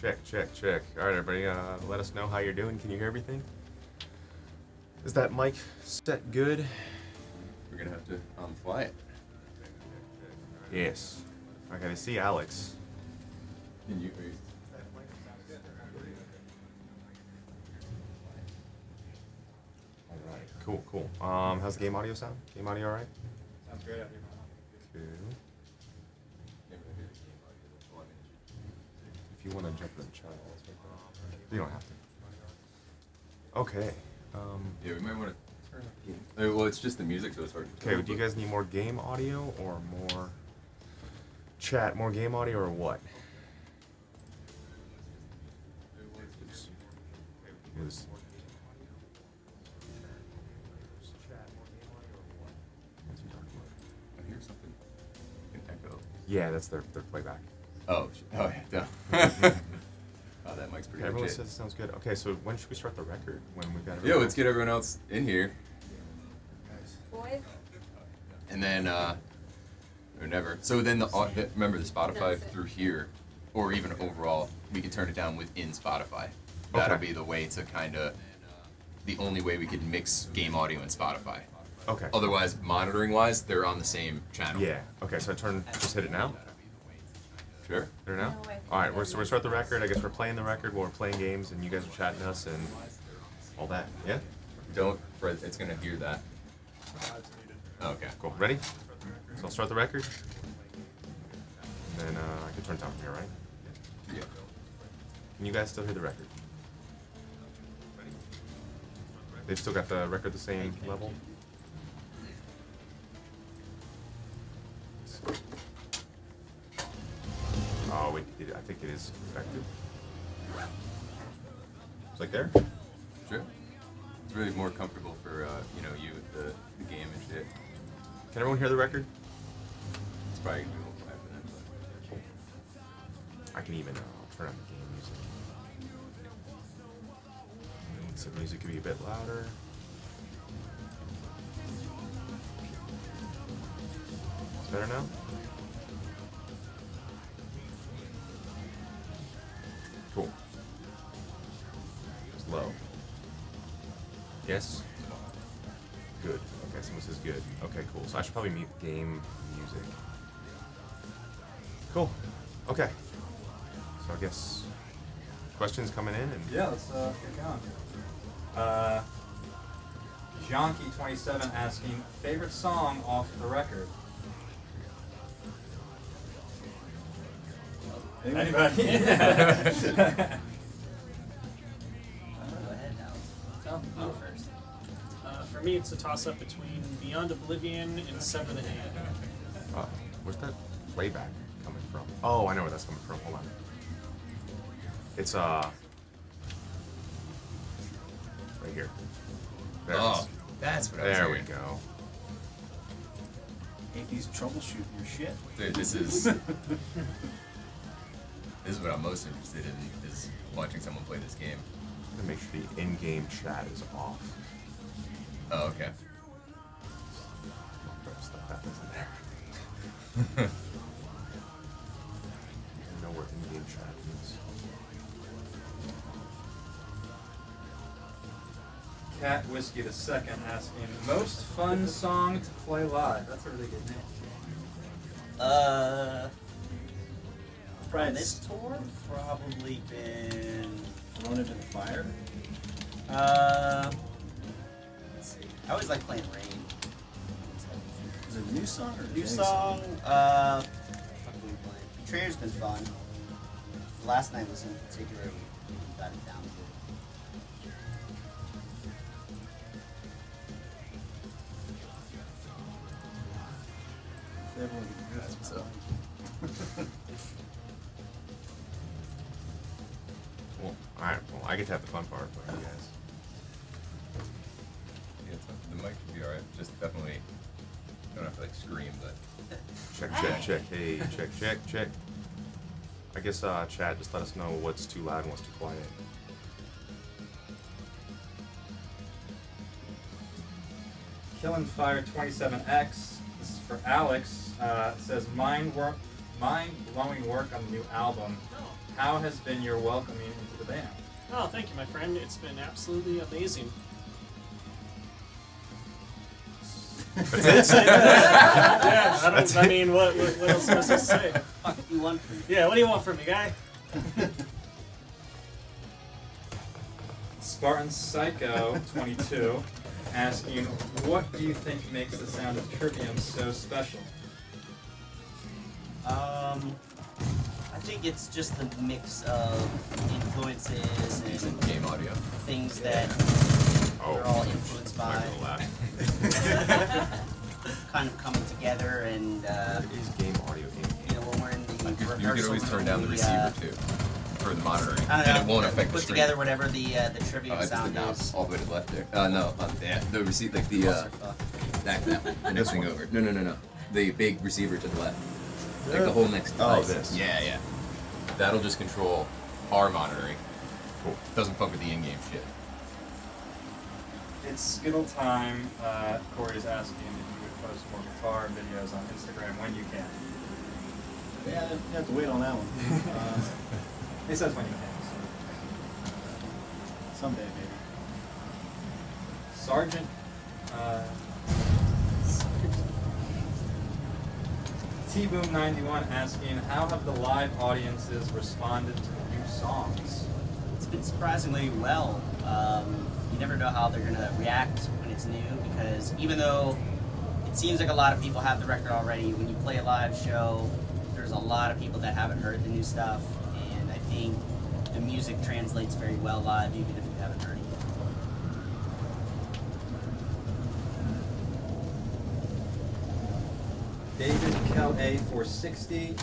Check, check, check. All right, everybody, let us know how you're doing. Can you hear everything? Is that mic set good? We're gonna have to fly it. Yes. Okay, I see Alex. Can you? All right, cool, cool. How's the game audio sound? Game audio all right? Sounds great. Cool. If you want to jump in the chat, you don't have to. Okay. Yeah, we might want to turn up game. Well, it's just the music, so it's hard to. Okay, do you guys need more game audio or more chat? More game audio or what? Is I hear something. An echo. yeah, that's their playback. Oh yeah, duh. Oh, that mic's pretty Everyone legit. says it sounds good. Okay, so when should we start the record? When we've got Yeah, everyone let's get everyone else in here, Boys? and then or never. So then remember the Spotify through here, or even overall, we can turn it down within Spotify. That'll Okay. be the way to kind of the only way we could mix game audio and Spotify. Okay. Otherwise, monitoring wise, they're on the same channel. Yeah. Okay, so just hit it now? Sure. Hit it now? No, I- Alright, we're start the record. I guess we're playing the record while we're playing games and you guys are chatting us and all that. Yeah? Don't. It's gonna hear that. Okay. Cool. Ready? So I'll start the record. And then I can turn it down from here, right? Yeah. Can you guys still hear the record? They've still got the record the same level? Oh, I think it is effective. It's like there? Sure. It's really more comfortable for you with the game and shit. Can everyone hear the record? It's probably gonna be a little quiet for them, but I can even turn on the game music. So music could be a bit louder. It's better now? Cool. It's low. Yes? Good. Okay, someone says good. Okay, cool. So I should probably mute game music. Cool. Okay. So I guess questions coming in and Yeah, let's get going. Jonky27 asking, favorite song off the record? Anybody? Go ahead now. I'll go first. For me, it's a toss-up between Beyond Oblivion and Sever the Hand. where's that playback coming from? Oh, I know where that's coming from. Hold on. It's right here. There it is. oh, that's what I was There we hearing. go. Hey, he's troubleshooting your shit. Dude, this is what I'm most interested in is watching someone play this game. I'm gonna make sure the in-game chat is off. Oh, okay. Stuff happens in there. I know where in-game chat is. Cat Whiskey the Second asking, most fun song to play live? That's a really good name. Probably this tour, probably been Thrown Into the Fire. Let's see. I always like playing Rain. Is it a new song or new song? What are we playing? Betrayer's been fun. Last night was in particular, we got it down good. That's what's up. Cool. Alright, well, I get to have the fun part for you guys. Yeah, the mic should be alright. Just definitely don't have to like scream, but Check, check, check. Hey, check, check, check. I guess, chat, just let us know what's too loud and what's too quiet. Killin' Fire 27X, this is for Alex, says mind blowing work on the new album. how has been your welcoming into the band? Oh, thank you, my friend. It's been absolutely amazing. That's it. Yeah, I mean, what else am I supposed to say? Fuck you want from me? Yeah, what do you want from me, guy? Spartan Psycho 22 asking, what do you think makes the sound of Trivium so special? I think it's just the mix of influences and Game audio. things that we're all influenced by, kind of coming together, and Is game audio game? you know, when we're in the You could rehearsal always turn down the room, receiver too for the monitoring, I don't and know, it won't affect the put stream. together whatever the Trivium Just the sound knob is. all the way to the left there. No, yeah, the receiver, like the Clusterfuck. that one, the next thing over. No. The big receiver to the left, like Yeah. the whole next Oh, device. this. Yeah. That'll just control our monitoring. Cool. Doesn't fuck with the in-game shit. It's Skittle time. Corey's asking if you would post more guitar videos on Instagram when you can. Yeah, you have to wait on that one. He says when you can. Someday, maybe. Sergeant T-Boom91 asking, how have the live audiences responded to the new songs? It's been surprisingly well. You never know how they're gonna react when it's new, because even though it seems like a lot of people have the record already, when you play a live show, there's a lot of people that haven't heard the new stuff, and I think the music translates very well live, even if you haven't heard it yet. David Kel A460,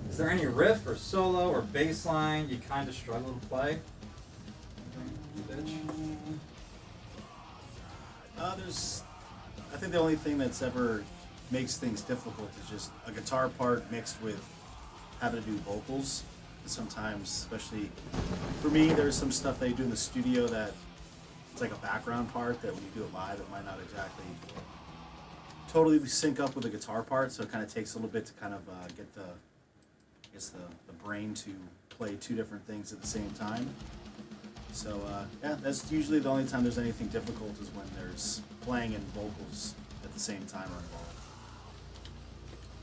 is there any riff or solo or bass line you kind of struggle to play? I think the only thing that's ever makes things difficult is just a guitar part mixed with having to do vocals. And sometimes, especially for me, there's some stuff that you do in the studio that it's like a background part that when you do it live, it might not exactly totally sync up with the guitar part. So it kind of takes a little bit to kind of get the brain to play two different things at the same time. So yeah, that's usually the only time there's anything difficult is when there's playing and vocals at the same time are involved.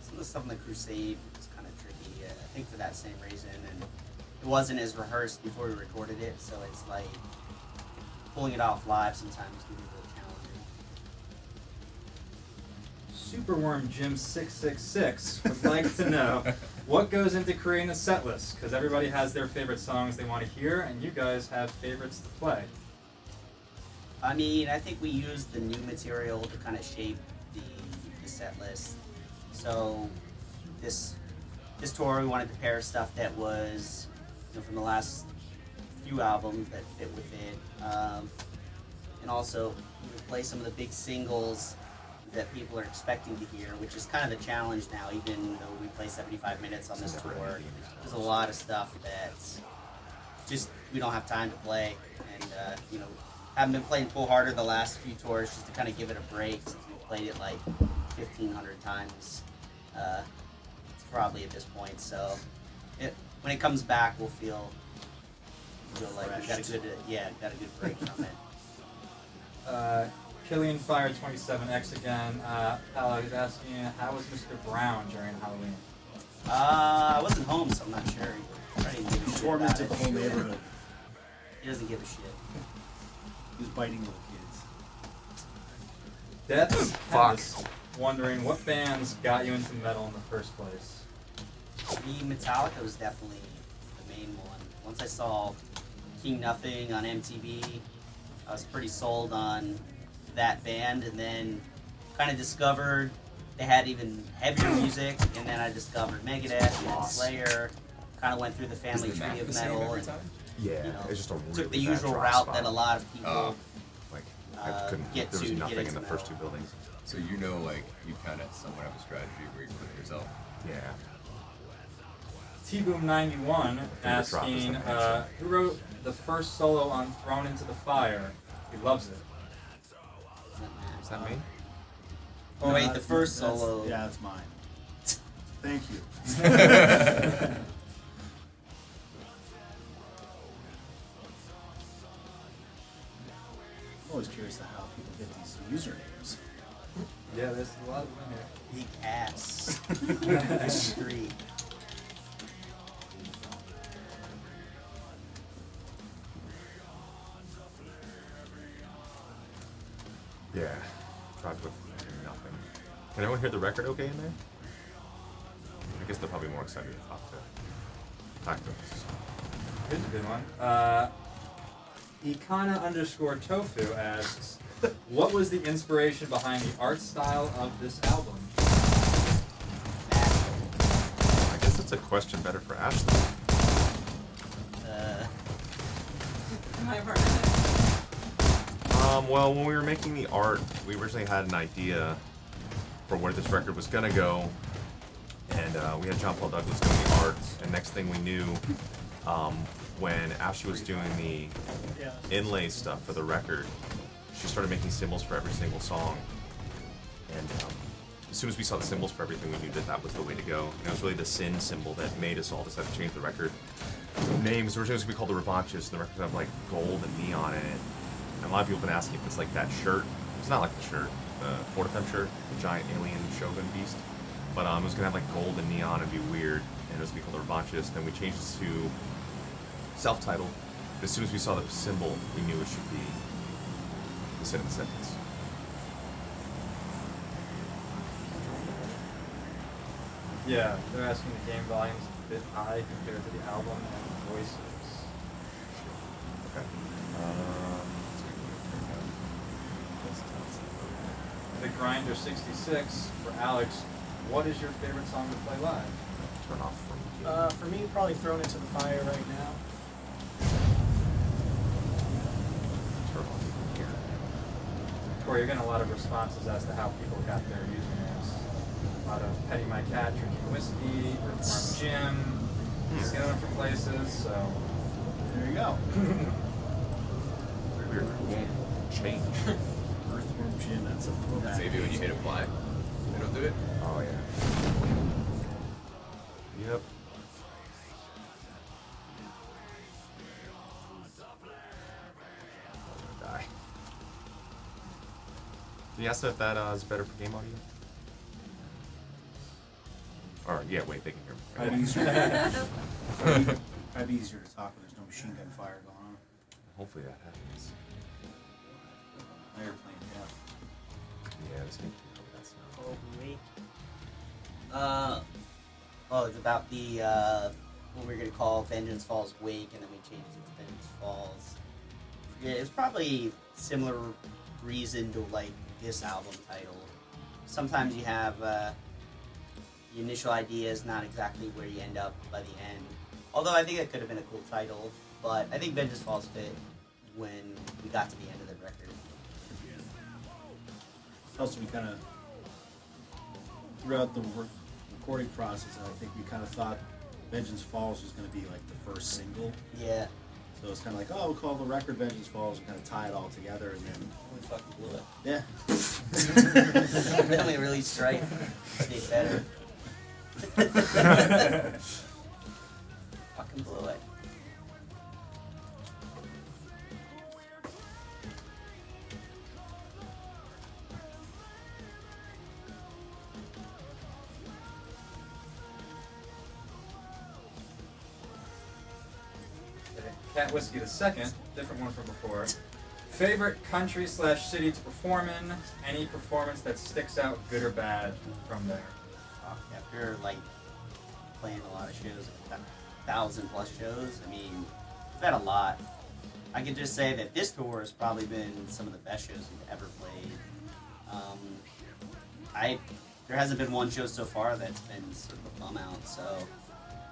Some of the stuff on the Crusade was kind of tricky, I think for that same reason, and it wasn't as rehearsed before we recorded it, so it's like pulling it off live sometimes can be a little challenging. Superworm Jim 666 would like to know what goes into creating a set list, because everybody has their favorite songs they want to hear, and you guys have favorites to play. I mean, I think we used the new material to kind of shape the set list. So this tour, we wanted to pair stuff that was, you know, from the last few albums that fit with it, and also we would play some of the big singles that people are expecting to hear, which is kind of the challenge now. Even though we play 75 minutes on this tour, there's a lot of stuff that's just we don't have time to play, and you know, haven't been playing Pull Harder the last few tours just to kind of give it a break since we played it like 1,500 times. Probably at this point, so when it comes back, we'll feel like we got a good break from it. Killian Fire 27X again. He's asking, how was Mr. Brown during Halloween? I wasn't home, so I'm not sure. I didn't give a He shit tormented the about whole it. neighborhood. He doesn't give a shit. He was biting little kids. Death's Fuck. Tempest, wondering what bands got you into metal in the first place? Me, Metallica was definitely the main one. Once I saw King Nothing on MTV, I was pretty sold on that band, and then kind of discovered they had even heavier music, and then I discovered Megadeth and then Slayer. Kind of went through the family Is the tree map of the same metal, every and time? Yeah, you know, it's just a really took the bad usual drop route spot. that a lot of people. Like, I couldn't. get There was to get nothing in into the first two metal. buildings. So you know, like, you kind of somewhat have a strategy where you put it yourself. Yeah. T-Boom91 drop is asking, the best. who wrote the first solo on Thrown Into the Fire? He loves it. Is that me? Oh wait, No, the first that's- solo. Yeah, that's mine. Thank you. Big ass. 3. Yeah. Tried with nothing. Can everyone hear the record okay in there? I guess they're probably more excited to talk to us. Here's a good one. Ikana_tofu asks, what was the inspiration behind the art style of this album? I guess it's a question better for Ashley. My apartment. Well, when we were making the art, we originally had an idea for where this record was gonna go, and we had John Paul Douglas doing the art. And next thing we knew, when Ashley was doing the inlay stuff for the record, she started making symbols for every single song. And as soon as we saw the symbols for everything, we knew that that was the way to go. And it was really the sin symbol that made us all decide to change the record name. Because originally it was going to be called the Revanches, and the record would have like gold and neon in it. And a lot of people have been asking if it's like that shirt. It's not like the shirt, the Fortifem shirt, the giant alien Shogun beast. But it was going to have like gold and neon and be weird. And it was going to be called the Revanches. Then we changed it to self-titled. As soon as we saw the symbol, we knew it should be the sin of the sentence. Yeah, they're asking the game volume's a bit high compared to the album and the voices. Okay. The Grinder 66 for Alex, what is your favorite song to play live? Turn off from For me, probably Thrown Into the Fire right now. turn off from here. Corey, you're getting a lot of responses as to how people got their usernames. A lot of Petty My Cat, drinking whiskey, Earthworm Jim, stealing from places, so. There you go. Weird. Change. Earthworm Jim, that's a throwback. Maybe when you hit apply, it'll do it. Oh yeah. Yep. I'm gonna die. Can you ask if that is better for game audio? Or yeah, wait, they can hear me. Probably easier, probably easier to talk when there's no machine gun fire going on. Hopefully that happens. Now you're playing death. Yeah, this game can cover that sound. Oh, wait. Well, it's about the, what we're going to call Vengeance Falls Wake, and then we changed it to Vengeance Falls. Yeah, it's probably similar reason to, like, this album title. Sometimes you have, the initial idea is not exactly where you end up by the end. Although I think it could have been a cool title, but I think Vengeance Falls fit when we got to the end of the record. Also, we kind of, throughout the recording process, I think we kind of thought Vengeance Falls was going to be like the first single. Yeah. So it's kind of like, oh, we'll call the record Vengeance Falls and kind of tie it all together, and then We fucking blew it. yeah. Then we released Strife. Stay better. Fucking blew it. Cat Whiskey the second, different one from before. Favorite country/city to perform in? Any performance that sticks out, good or bad, from there? After like playing a lot of shows, 1,000+ shows, I mean, we've had a lot. I could just say that this tour has probably been some of the best shows we've ever played. There hasn't been one show so far that's been sort of a bum out, so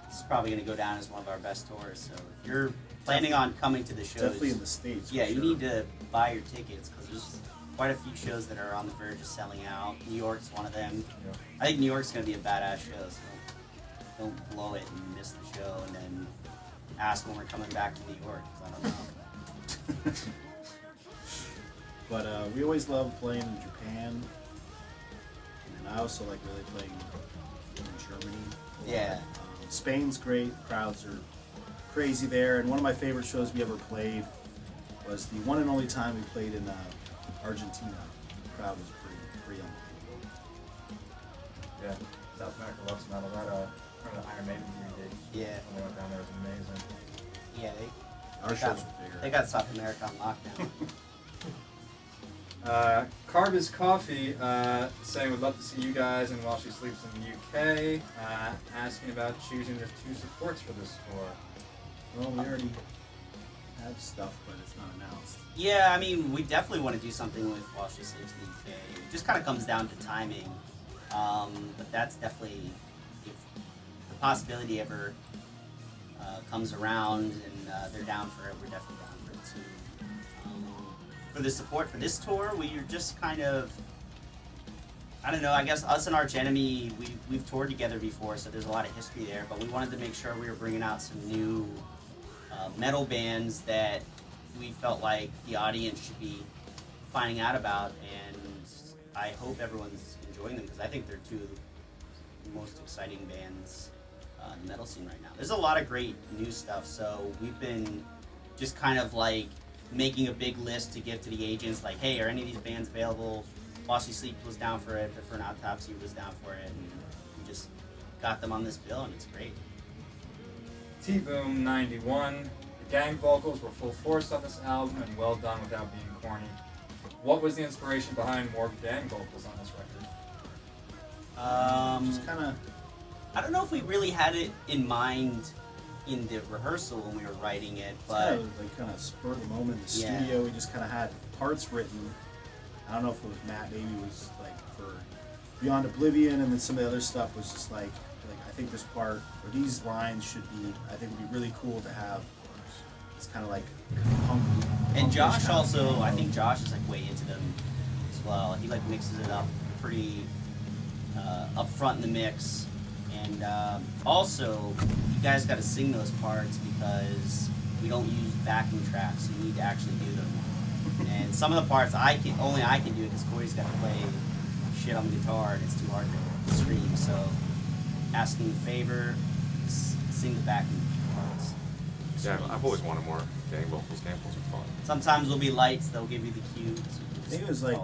this is probably going to go down as one of our best tours. So if you're planning on coming to the shows, Definitely in the States. yeah, for you sure. need to buy your tickets because there's quite a few shows that are on the verge of selling out. New York's one of them. Yeah. I think New York's going to be a badass show, so don't blow it and miss the show and then ask when we're coming back to New York, because I don't know. But we always love playing in Japan, and I also like really playing in Germany. a lot. Yeah. Spain's great. Crowds are crazy there. And one of my favorite shows we ever played was the one and only time we played in Argentina. The crowd was pretty unbelievable. Yeah, South America loves metal. That remember the Iron Maiden we did Yeah. when we went down there, it was amazing. Yeah, Our shows are bigger. they got South America on lockdown. Carb is Coffee saying would love to see you guys and While She Sleeps in the UK. Asking about choosing the 2 supports for this tour. Well, we already have stuff, but it's not announced. Yeah, I mean, we definitely want to do something with While She Sleeps in the UK. It just kind of comes down to timing. But that's definitely, if the possibility ever comes around and they're down for it, we're definitely down for it too. For the support for this tour, we're just kind of, I don't know, I guess us and Arch Enemy, we've toured together before, so there's a lot of history there, but we wanted to make sure we were bringing out some new metal bands that we felt like the audience should be finding out about, and I hope everyone's enjoying them, because I think they're 2 of the most exciting bands in the metal scene right now. There's a lot of great new stuff, so we've been just kind of like making a big list to give to the agents, like, hey, are any of these bands available? While She Sleeps was down for it, For an Autopsy was down for it, and we just got them on this bill, and it's great. T-Boom 91. The gang vocals were full force on this album and well done without being corny. What was the inspiration behind more gang vocals on this record? Just kind of. I don't know if we really had it in mind in the rehearsal when we were writing it, but Kind of spur of the moment in the Yeah. studio. We just kind of had parts written. I don't know if it was Matt. Maybe it was like for Beyond Oblivion, and then some of the other stuff was just like I think this part or these lines should be. I think would be really cool to have. It's kind of like punk. and punkish Josh kind of also, thing. I think Josh is like way into them as well. He like mixes it up pretty up front in the mix, and also you guys got to sing those parts because we don't use backing tracks. You need to actually do them. And some of the parts I can do because Corey's got to play shit on the guitar and it's too hard to scream. So asking a favor, sing the backing parts. Yeah, I've always wanted more gang vocals. Gang vocals are fun. Sometimes there'll be lights. They'll give you the cues. I think it was like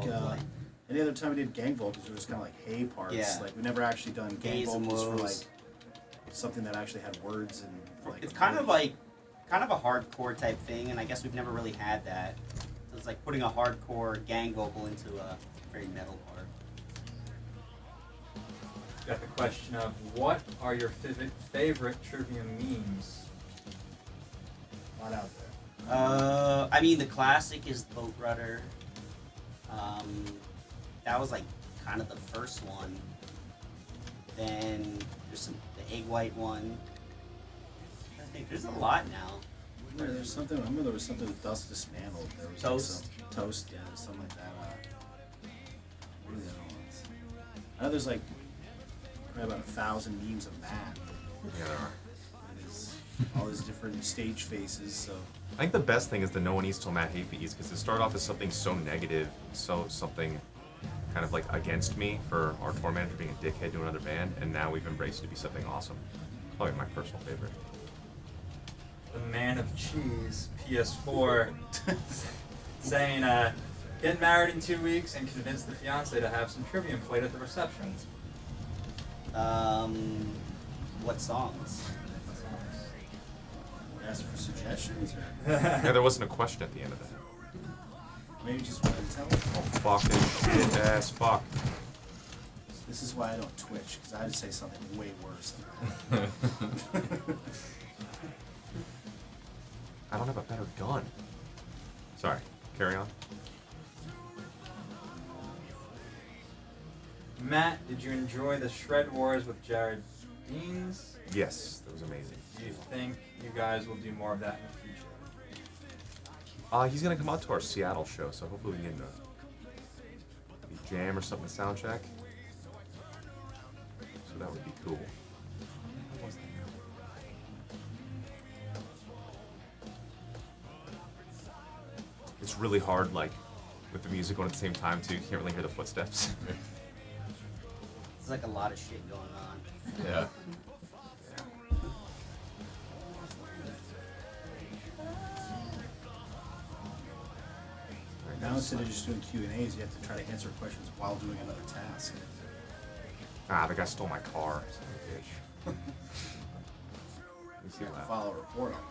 any other time we did gang vocals, it was kind of like hey parts. Yeah. Like we never actually done gang Hays and vocals for woes. like something that actually had words and like. It's kind of a hardcore type thing, and I guess we've never really had that. So it's like putting a hardcore gang vocal into a very metal part. Got the question of what are your favorite Trivium memes? Not out there. I mean, the classic is Boat Rudder. That was like kind of the first one. Then there's the egg white one. I think there's a lot now. There's something. I remember there was something with Dust Dismantled. There was Toast. Like toast, yeah, something like that. What are the other ones? I know there's like probably about 1,000 memes of Matt. Yeah, there are. And all his different stage faces. So I think the best thing is the No One Eats Till Matt Hate Eats, because it started off as something so negative, so something kind of like against me for our tour manager being a dickhead to another band, and now we've embraced it to be something awesome. Probably my personal favorite. The Man of Cheese, PS4, saying, get married in 2 weeks and convince the fiance to have some Trivium played at the reception. What songs? ask for suggestions, or Yeah, there wasn't a question at the end of that. maybe just want to tell him. Oh, fucking shit ass fuck. This is why I don't Twitch, because I'd say something way worse than that. I don't have a better gun. Sorry, carry on. Matt, did you enjoy the Shred Wars with Jared Deans? Yes, that was amazing. Do you think you guys will do more of that in the future? He's gonna come out to our Seattle show, so hopefully we can maybe jam or something, sound check. So that would be cool. It's really hard, like, with the music going at the same time too. You can't really hear the footsteps. There's like a lot of shit going on. Yeah. Now instead of just doing Q&As, you have to try to answer questions while doing another task. Ah, the guy stole my car. Son of a bitch. Let me see You have to that. file a report on it.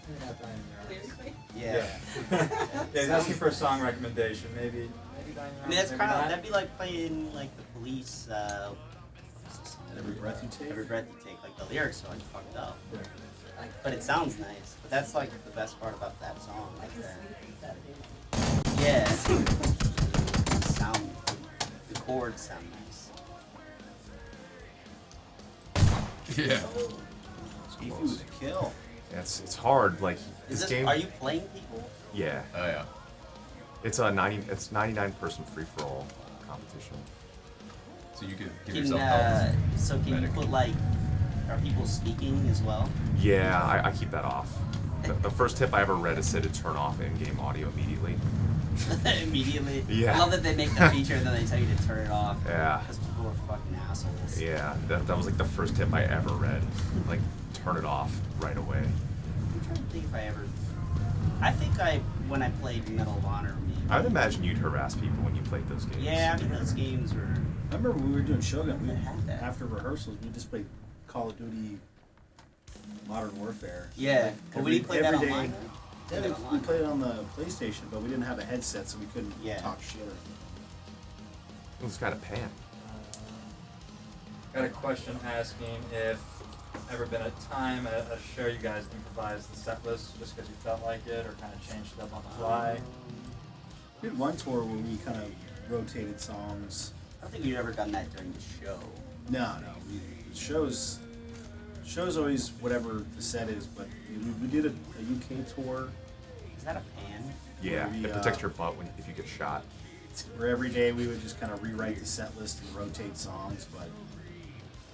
Maybe not Dining Yards. Lyrically? Yeah. Yeah, he's asking for a song recommendation. Maybe Dining Yards. I mean, that's maybe kind of not. that'd be like playing like the Police. What's the song? Every breath you take. Every breath you take. Like the lyrics are like fucked up, Yeah. but it sounds nice. But that's like the best part about that song. Like Like a that. sleep Saturday. Yeah. Sound. The chords sound nice. Yeah. Beefy with a kill. Yeah, it's hard. Like Is this this? game. Are you playing people? Yeah. Oh yeah. It's a 99 person free for all competition. So you could give Can yourself health. so can you Medic. put like? Are people speaking as well? Yeah, I keep that off. The first tip I ever read is said to turn off in-game audio immediately. Immediately. Yeah. I love that they make the feature and then they tell you to turn it off. Yeah. Because people are fucking assholes. Yeah, that was like the first tip I ever read. Like, turn it off right away. I'm trying to think if I ever. I think when I played Medal of Honor, maybe. I would imagine you'd harass people when you played those games. Yeah, I mean those games were. I remember when we were doing Shogun, They had that. after rehearsals, we just played Call of Duty Modern Warfare. Yeah, Like, but we didn't play that every day- online. Yeah, Played it we online. played it on the PlayStation, but we didn't have a headset, so we couldn't Yeah. talk shit. It's got a pan. Got a question asking if ever been a time at a show you guys improvised the set list just because you felt like it or kind of changed it up on the fly. We had one tour where we kind of rotated songs. I don't think we've ever done that during the show. No. Shows always whatever the set is, but we did a UK tour Is that a pan? Yeah, we, it protects your butt if you get shot. where every day we would just kind of rewrite the set list and rotate songs, but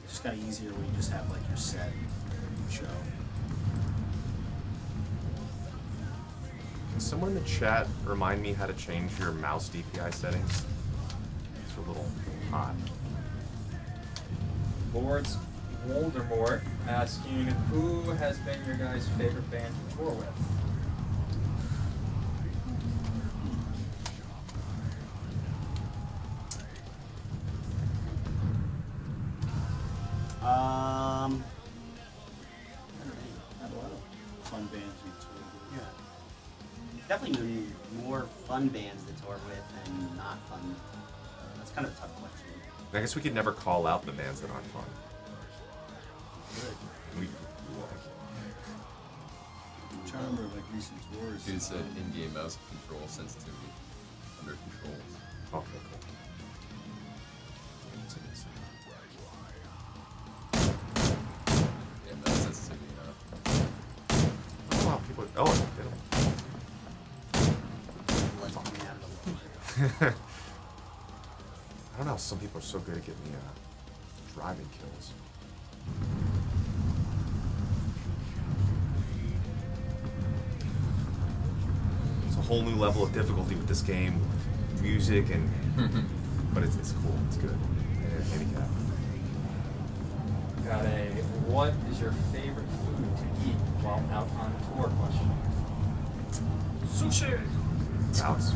it's just kind of easier when you just have like your set show. Can someone in the chat remind me how to change your mouse DPI settings? It's a little hot. Lords Voldemort asking who has been your guys' favorite band to tour with? Had a lot of fun bands we toured with. Definitely been more fun bands to tour with and not fun. That's kind of a tough question. I guess we could never call out the bands that aren't fun. We, I'm trying to remember like recent tours. Dude said in-game mouse control sensitivity under controls. okay, cool. Yeah, mouse sensitivity. Oh, wow, people. Oh, they don't. Let me out of the way. I don't know. Some people are so good at getting driving kills. It's a whole new level of difficulty with this game, music and. But it's cool. It's good. Handicap. Got a what is your favorite food to eat while out on tour question? Sushi. Alex.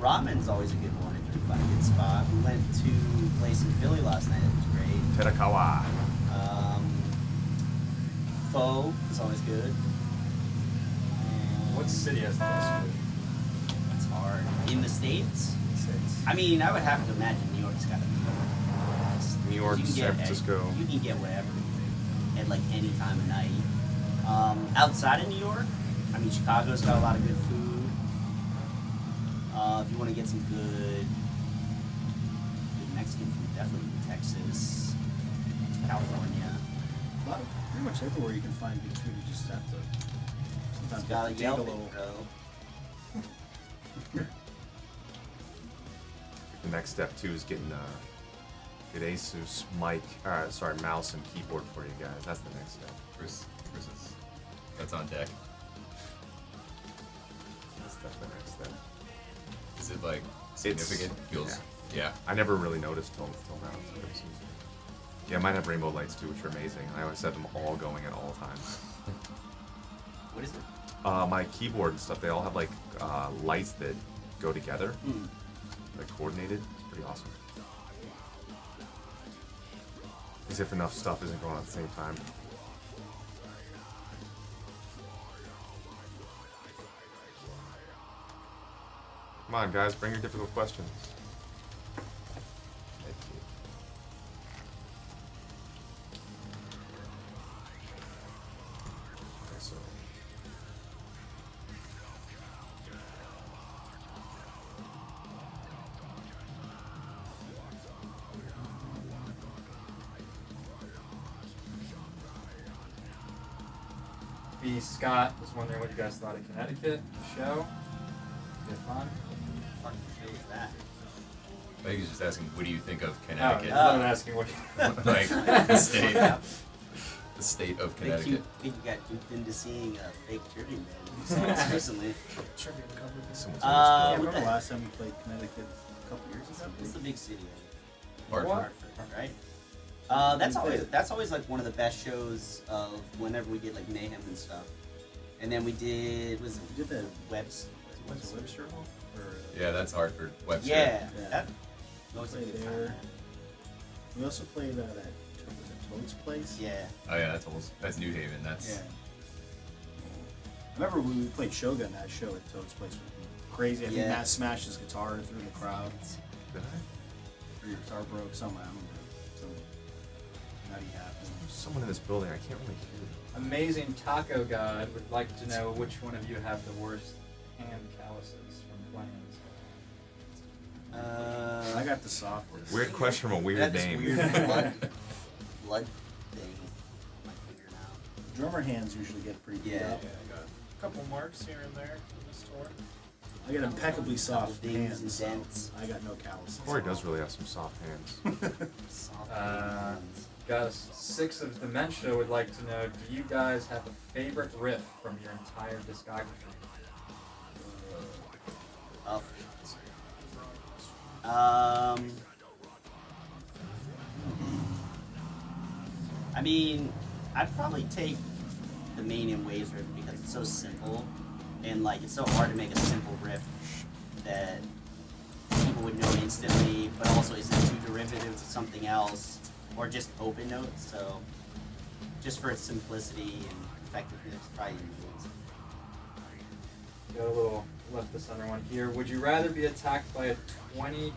Ramen's always a good one if you can find a good spot. We went to a place in Philly last night that was great. Terakawa. Pho is always good. What city has the best food? It's hard. In the States? States. I mean, I would have to imagine New York's got to be the best. New York, You can San get- Francisco. You can get whatever at like any time of night. Outside of New York, I mean, Chicago's got a lot of good food. If you want to get some good Mexican food, definitely Texas, California. Pretty much everywhere you can find good food, you just have to sometimes It's gotta dig a Yelp it, little. bro. The next step too is getting good Asus mouse and keyboard for you guys. That's the next step. Chris is that's on deck. That's the next step. Is it like significant? Feels yeah. I never really noticed till now. Yeah, mine have rainbow lights too, which are amazing. I always set them all going at all times. What is it? My keyboard and stuff, they all have like lights that go together, like coordinated. It's pretty awesome. As if enough stuff isn't going on at the same time. Come on, guys, bring your difficult questions. Thank you. Okay, so. B. Scott was wondering what you guys thought of Connecticut, the show. Good fun. What fucking show is that? I think he's just asking, what do you think of Oh, Connecticut? I'm asking what. Like the state, the state of Think you, Connecticut. think you got duped into seeing a fake Trivium band recently? Trivium covered this. Someone's Uh, Yeah, always when what the the- last time we played Connecticut? A couple years ago. What's the big city? Hartford. Hartford, right? That's always like one of the best shows of whenever we did like Mayhem and stuff. And then we did We did the Webs. what's the Webster Hall? Or, Yeah, that's Hartford. Webster. Yeah, Yeah. that we was a played good there. time. We also played at was it Toad's place. Yeah. Oh yeah, that's New Haven. That's Yeah. I remember when we played Shogun, that show at Toad's place was crazy. I think Yeah. Matt smashed his guitar through the crowd. Did I? Or your guitar broke, something, I don't know. Some nutty happened. There's someone in this building, I can't really hear. Amazing Taco God would like to know which one of you have the worst hand calluses from playing. I got the softest. Weird question from a I weird got this name. weird blood thing on my finger now. Drummer hands usually get pretty beat Yeah. up. A couple marks here and there in the store. I get impeccably soft Couple dings and hands, so dents. I got no calluses. Corey does really have some soft hands. Soft Uh, hands. Gus 6 of Dementia would like to know, do you guys have a favorite riff from your entire discography? Oh. Um. I mean, I'd probably take the main in Waves riff because it's so simple, and like it's so hard to make a simple riff that people would know instantly, but also isn't too derivative of something else, or just open notes. So, just for its simplicity and effectiveness, probably in Waves. Got a little left to center one here. Would you rather be attacked by a 20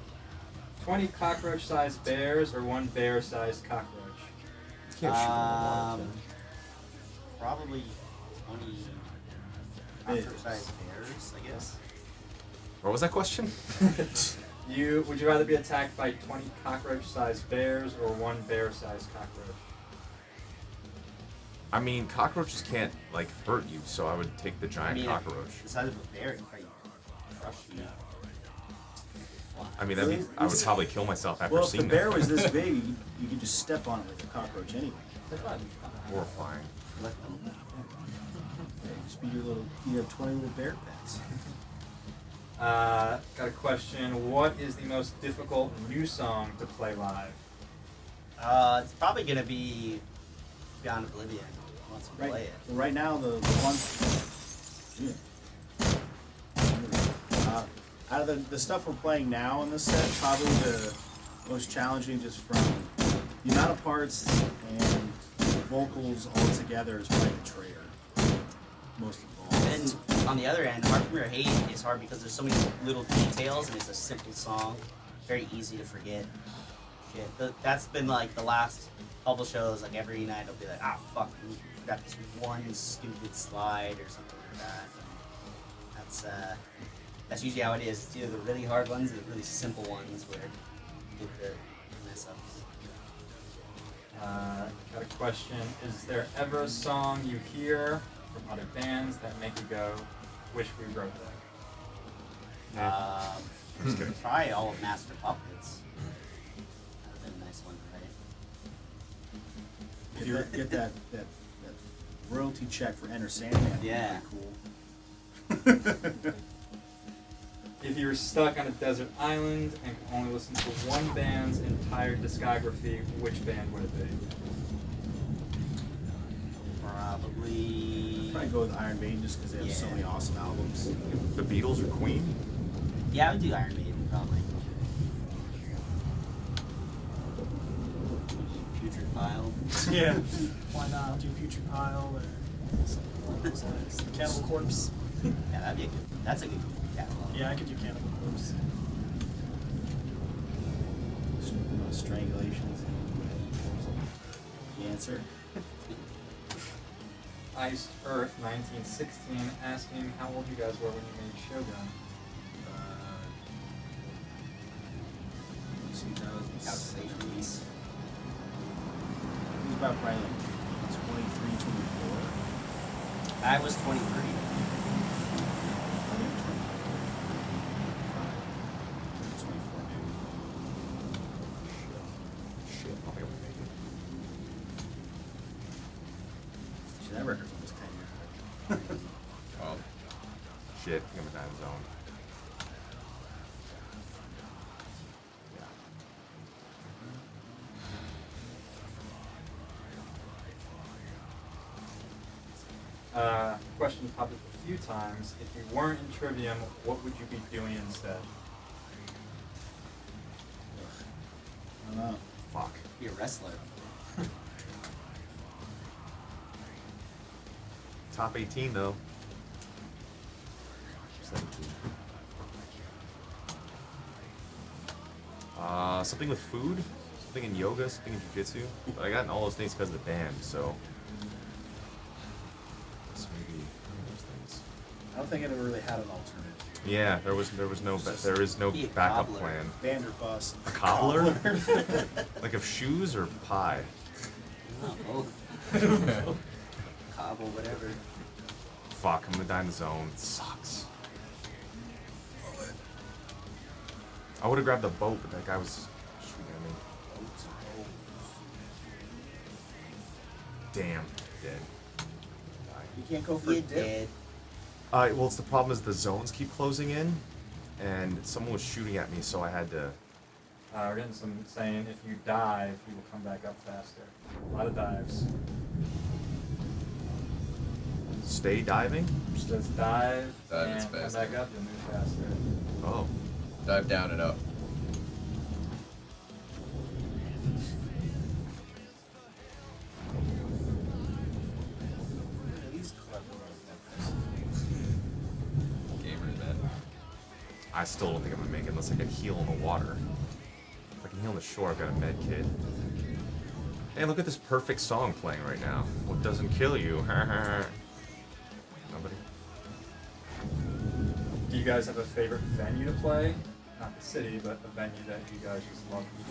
cockroach-sized bears or one bear-sized cockroach? You can't shoot them in the water. Probably 20 cockroach-sized bears, I guess. What was that question? Would you rather be attacked by 20 cockroach-sized bears or one bear-sized cockroach? I mean, cockroaches can't like hurt you, so I would take the giant I mean, cockroach. The size of a bear can probably crush you. I mean, that'd be, I would probably kill myself after Well, if the seeing bear that. was this big, you could just step on it like a cockroach anyway. Horrifying. Let them. Yeah, just be your little, you have 20 little bear pets. Got a question. What is the most difficult new song to play live? It's probably gonna be Beyond Oblivion. Once we play Right, it. well, right now, the one. Yeah. Out of the stuff we're playing now in this set, probably the most challenging just from the amount of parts and the vocals all together is probably Betrayer. Most of all. And on the other end, Heart from Your Hate is hard because there's so many little details and it's a simple song. Very easy to forget. Shit. That's been like the last couple shows, like every night I'll be like, ah fuck, we forgot this one stupid slide or something like that. And that's usually how it is. It's either the really hard ones or the really simple ones where you get the mess ups. Got a question. Is there ever a song you hear from other bands that make you go, wish we wrote that? Try all of Master Puppets. That would have been a nice one, right? Get that royalty check for Enter Sandman. Yeah. Pretty cool. If you were stuck on a desert island and could only listen to one band's entire discography, which band would it be? Probably. Probably go with Iron Maiden just because they have so Yeah. many awesome albums. The Beatles or Queen? Yeah, I would do Iron Maiden probably. Putrid Pile. Yeah. Why not? Do Future Pile or something like Cannibal Corpse. Yeah, that'd be a good. That's a good catalog. Yeah, I could do Cannibal Corpse. Strangulations. The answer. Iced Earth 1916 asking how old you guys were when you made Shogun. 2006. It was about probably like 23, 24. I was 23. I think 24 maybe. Shit, I'll be able to make it. Shit, that record's almost 10 years old. Well, Shit, I'm in that zone. Question popped up a few times. If you weren't in Trivium, what would you be doing instead? I don't know. Fuck. Be a wrestler. Top 18 though. 17. Something with food, something in yoga, something in jiu-jitsu. But I got in all those things because of the band, so. Guess maybe one of those things. I don't think I ever really had an alternative. Yeah, there is no Be a backup cobbler. plan. Band or bust. A cobbler? Like of shoes or pie? Oh, both. Cobble, whatever. Fuck, I'm gonna die in the zone. It sucks. I would have grabbed the boat, but that guy was shooting at me. Damn, dead. You can't go for a You dip. did. Well, it's the problem is the zones keep closing in, and someone was shooting at me, so I had to. We're getting some saying if you dive, you will come back up faster. A lot of dives. Stay diving? Just dive Dive and is come faster. back up, you'll move faster. Oh. dive down and up. He's clever like Gamers, man. I still don't think I'm gonna make it unless I can heal in the water. If I can heal on the shore, I've got a med kit. Hey, look at this perfect song playing right now. What doesn't kill you? Nobody? Do you guys have a favorite venue to play? Not the city, but a venue that you guys just love being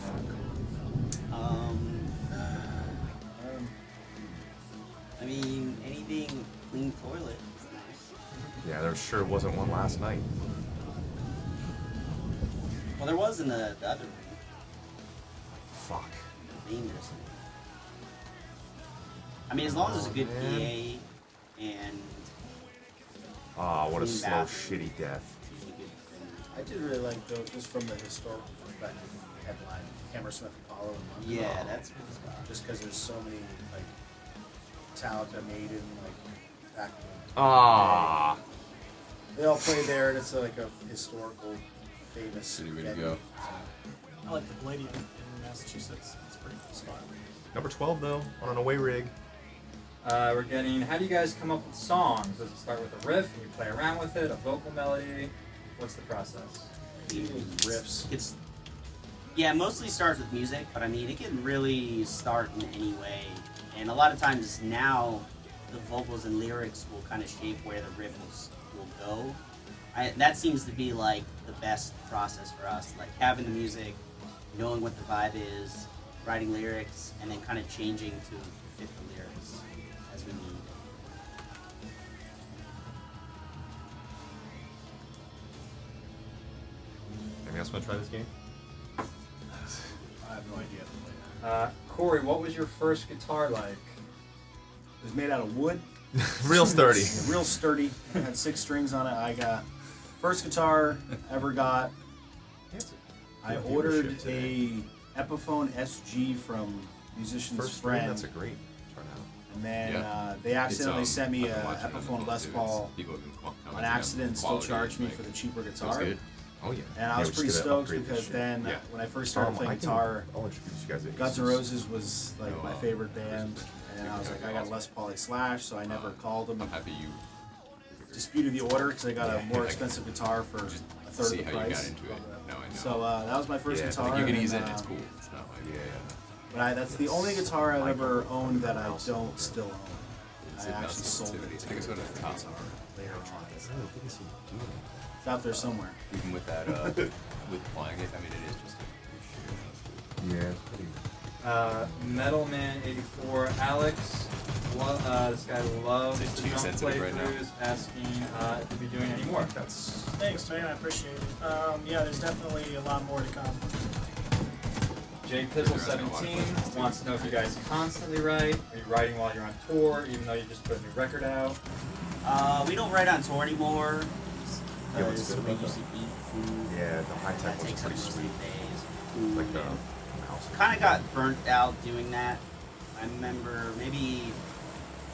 I mean, anything clean toilet is nice. Yeah, there sure wasn't one last night. Well, there was in the other room. Fuck. Dangerous. I mean, as long as there's a good man. PA and Ah, what a Clean slow, bathroom. shitty death. it's usually good venue. I did really like though, just from the historical perspective, the headline Hammersmith Apollo in London. Yeah, that's a good spot. Just because there's so many like Metallica, Maiden, like back in Ah. they all played there, and it's like a historical, famous City way to venue. go. I like the Palladium in Massachusetts. It's a pretty cool spot. Number 12, though, on an away rig. We're getting, how do you guys come up with songs? Does it start with a riff and you play around with it, a vocal melody? What's the process? Riffs. It's yeah, it mostly starts with music, but I mean, it can really start in any way. And a lot of times now, the vocals and lyrics will kind of shape where the riff will go. That seems to be like the best process for us, like having the music, knowing what the vibe is, writing lyrics, and then kind of changing to fit the lyrics as we need. Anyone else want to try this game? I have no idea. Corey, what was your first guitar like? It was made out of wood. Real sturdy. Real sturdy. It had 6 strings on it. I got First guitar ever got. Yes. I Good ordered viewership today. a Epiphone SG from musician's First stream, friend, that's a great turnout. and then Yeah. They accidentally It's, sent me I've a been watching it on the Epiphone phone, Les too. Paul People have been commenting on accident and still quality, charged me like, for the cheaper That's guitar. good. Oh yeah. And I Yeah, was we pretty just gotta stoked upgrade this because shit. then Yeah. when I first started playing guitar, I'll introduce you guys to Guns N' Aces. Roses was like Oh, my wow. favorite band, and I was like, I got a Les Paul Slash, so I never called them I'm and happy you disputed the order because I got a Yeah. more expensive guitar for just a third see of the how you got price. into it. No, I know. So that was my first Yeah, guitar. Like, you can and ease then, in, it's cool. It's not like, But that's the only guitar I've ever owned that I don't still own. It's I a actually mouse sold sensitivity. it I think it's what it's top. later on. I don't think it's doing It's out there somewhere. Even with that, with applying it, I mean, it is just a it. Yeah, it's pretty. Metalman84, Alex. This guy loves Is it the too drum sensitive right now? playthroughs, asking if you'll be doing any more. That's. Thanks, man. I appreciate it. Yeah, there's definitely a lot more to come. Jay Pizzle17 wants to know if you guys constantly write. Are you writing while you're on tour, even though you just put a new record out? We don't write on tour anymore. Yeah, what's Because good we about usually eat food. Yeah, the high tech That one's takes up pretty most of sweet. the days. Food. Like the and mouse. kind of got burnt out doing that. I remember maybe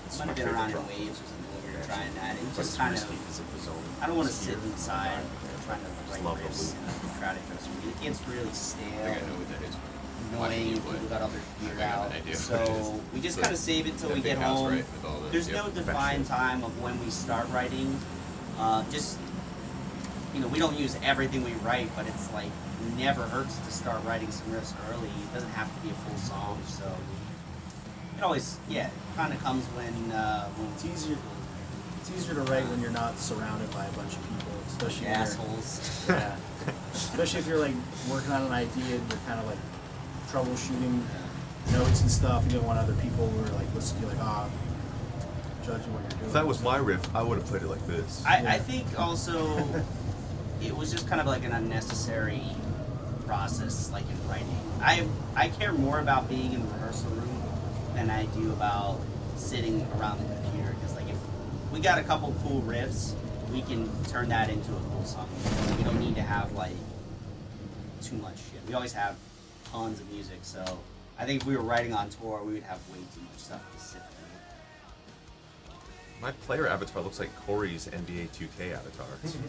It's might my have been favorite around in drum. Waves or something when we were Yeah. trying that. It But just it's kind risky of. 'cause of the zone. I don't want to It's sit here. inside trying to write love the riffs loop. and try to go through. It gets really I stale, think I know what that is. annoying. you People play. got other gear I have out. an idea what it So we just So kind of save it till that we big get house, home. right, with all the- There's yep. no defined time of when we start writing. Just we don't use everything we write, but it's like never hurts to start writing some riffs early. It doesn't have to be a full song, so it always kind of comes when It's easier. It's easier to write when you're not surrounded by a bunch of people, especially when you're- assholes. Yeah. Especially if you're like working on an idea and you're kind of like troubleshooting notes and stuff. You don't want other people who are like listening to you like, judging what you're doing. If that was my riff, I would have played it like this. I think also it was just kind of like an unnecessary process, like in writing. I care more about being in the rehearsal room than I do about sitting around the computer. Because like if we got a couple cool riffs, we can turn that into a cool song. We don't need to have like too much shit. We always have tons of music, so I think if we were writing on tour, we would have way too much stuff to sift through. My player avatar looks like Corey's NBA 2K avatar. It'd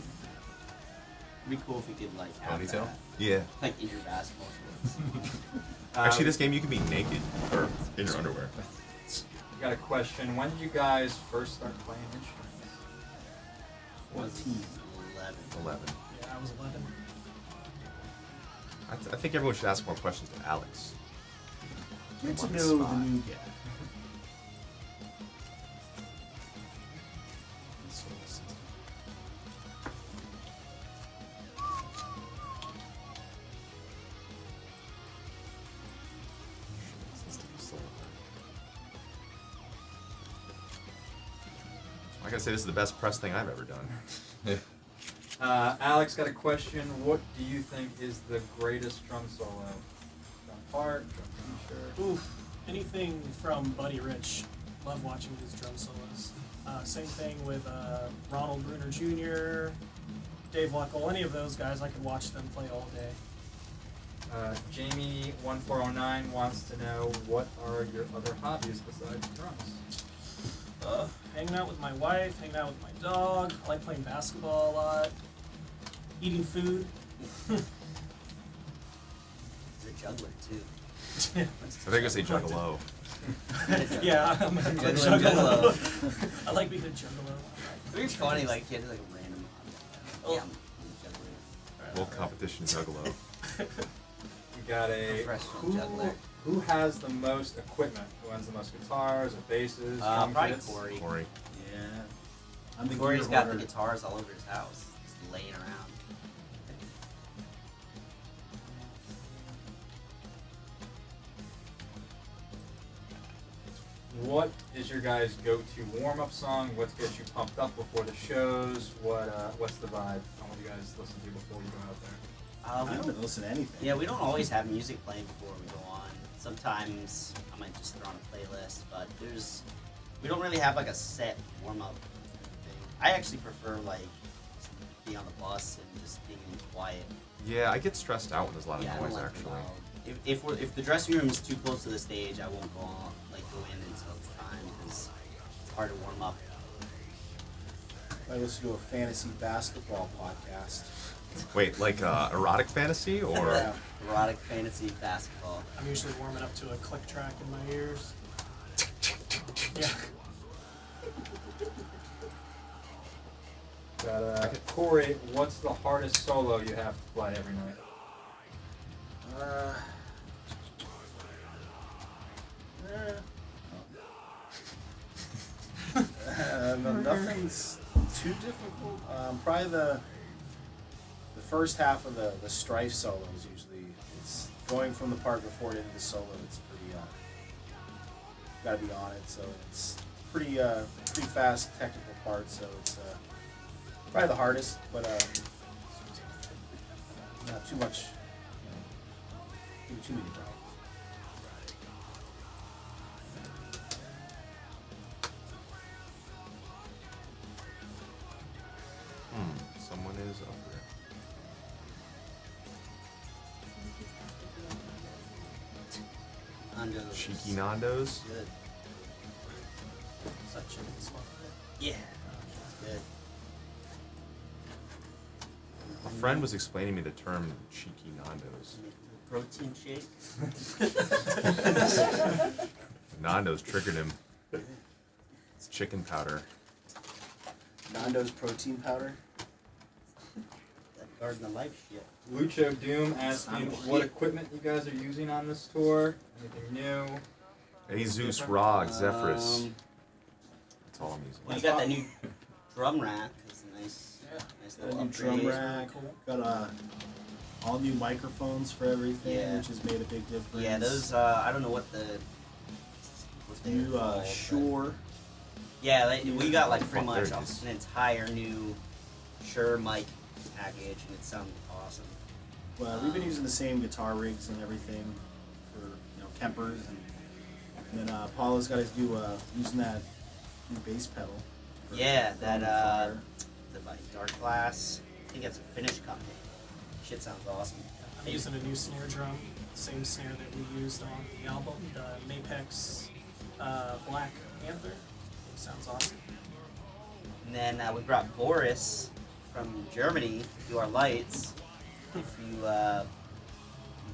be cool if we could like have Ponytail? that, Yeah. like in your basketball shorts. Actually, this game you can be naked or in your underwear. Got a question. When did you guys first start playing instruments? 11. 11. Yeah, I was 11. I think everyone should ask more questions to Alex. Get to On the know the spot. new guy. I gotta say, this is the best press thing I've ever done. Alex got a question. What do you think is the greatest drum solo? Drum part, drum feature? Oof. Anything from Buddy Rich. Love watching his drum solos. Same thing with Ronald Bruner Jr., Dave Luckel, any of those guys. I could watch them play all day. Jamie1409 wants to know, what are your other hobbies besides drums? Hanging out with my wife, hanging out with my dog. I like playing basketball a lot. Eating food. He's a juggler too. I think I say Juggalo. Yeah, I'm a Juggling juggalo. I like being a juggalo. It'd be funny, like, he had like a random Oh. yeah, I'm a juggler. World competition Juggalo. We got a Professional juggler. who has the most equipment? Who has the most guitars or basses, drum Probably kits? Corey. Corey. Yeah. I'm the Corey's gear got the hoarder. guitars all over his house, just laying around. What is your guys' go-to warm-up song? What gets you pumped up before the shows? What's the vibe on what you guys listen to before you go out there? I We don't don't, listen to anything. yeah, we don't always have music playing before we go on. Sometimes I might just throw on a playlist, but we don't really have like a set warm-up thing. I actually prefer like being on the bus and just being quiet. Yeah, I get stressed out when there's a lot of Yeah, I don't noise like actually. loud. If the dressing room is too close to the stage, I won't go in until it's time because it's hard to warm up. I listen to a fantasy basketball podcast. Wait, like erotic fantasy or? Yeah. Erotic fantasy basketball. I'm usually warming up to a click track in my ears. Yeah. Corey, what's the hardest solo you have to play every night? Nothing's too difficult. Probably the first half of the strife solos usually. It's going from the part before it into the solo. It's pretty. Got to be on it. So it's pretty fast technical part. So it's probably the hardest, but not too much. Give you too many problems. Someone is up there. Nando's. Cheeky Nando's. Good. Such chicken spot. Yeah. It's good. A friend was explaining to me the term cheeky Nando's. Protein shake. Nando's triggered him. It's chicken powder. Nando's protein powder. That Garden of Life shit. Lucho Doom asking Oh, what shit. equipment you guys are using on this tour. Anything new? Jesus Rog Zephyrus. That's all I'm using. Well, you got that new drum rack. It's a nice Got a little new drum upgrade. rack. Got all new microphones for everything, Yeah. which has made a big difference. Yeah, those. I don't know what they New were called, but- Shure. Yeah, we got like pretty Oh, there much it is. an entire new Shure mic package, and it sounded awesome. Well, we've been using the same guitar rigs and everything for Kempers, and then Paula's got us using that new bass pedal. for Yeah, Throwing that the Fire. the like Dark Glass. I think that's a Finnish company. Shit sounds awesome. I'm using a new snare drum, same snare that we used on the album, the Mapex Black Panther. Sounds awesome. And then we brought Boris from Germany to do our lights. If you've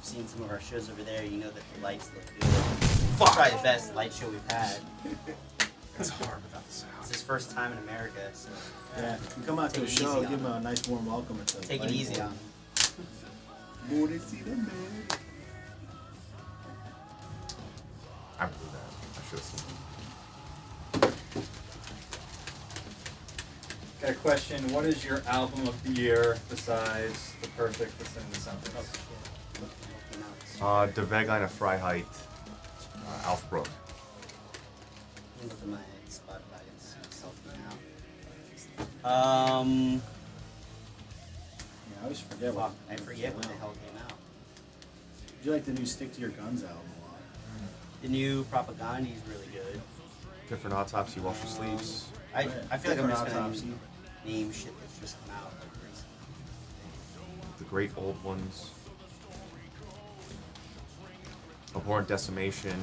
seen some of our shows over there, you know that the lights look good. It's probably the best light show we've had. It's hard without the sound. It's his first time in America, so Yeah, if you come out to a Take it show, easy give him on a nice warm welcome at the take it lighting easy board. on him. Boris, see them, man. I would do that. I should have seen. Got a question. What is your album of the year besides The Perfect Descend to Something? De Wegline of Freiheit, Alfbrook. Let me look at my Spotify and see something now. Yeah, I always forget Fuck, what. I forget what the hell came out. Do you like the new Stick to Your Guns album a lot? The new Propaganda is really good. Different autopsy while she sleeps. I feel like I'm Different just gonna Autopsy. name shit that's just come out like recently. The great old ones. Abhorrent Decimation.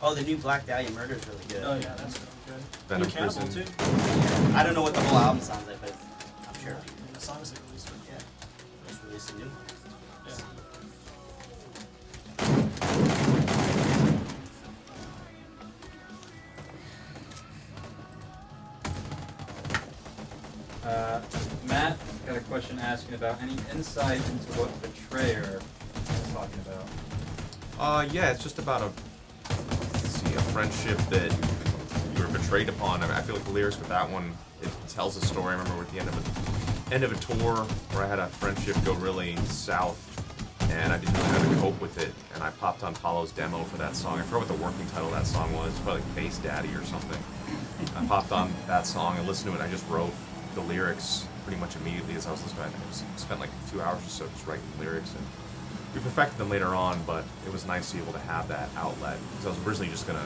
Oh, the new Black Dahlia Murder is really good. Oh yeah, that's really good. Venom New Cannibal Prison. too. I don't know what the whole album sounds like, but I'm sure. And the songs they released were Yeah, just released a new one. yeah. Matt got a question asking about any insight into what Betrayer is talking about. Yeah, it's just about a friendship that you were betrayed upon. I feel like the lyrics with that one, it tells a story. I remember at the end of a tour where I had a friendship go really south, and I didn't really know how to cope with it. And I popped on Paulo's demo for that song. I forgot what the working title of that song was. It's probably like Bass Daddy or something. I popped on that song and listened to it. And I just wrote the lyrics pretty much immediately as I was listening. I spent like a few hours or so just writing the lyrics, and we perfected them later on. But it was nice to be able to have that outlet because I was originally just gonna,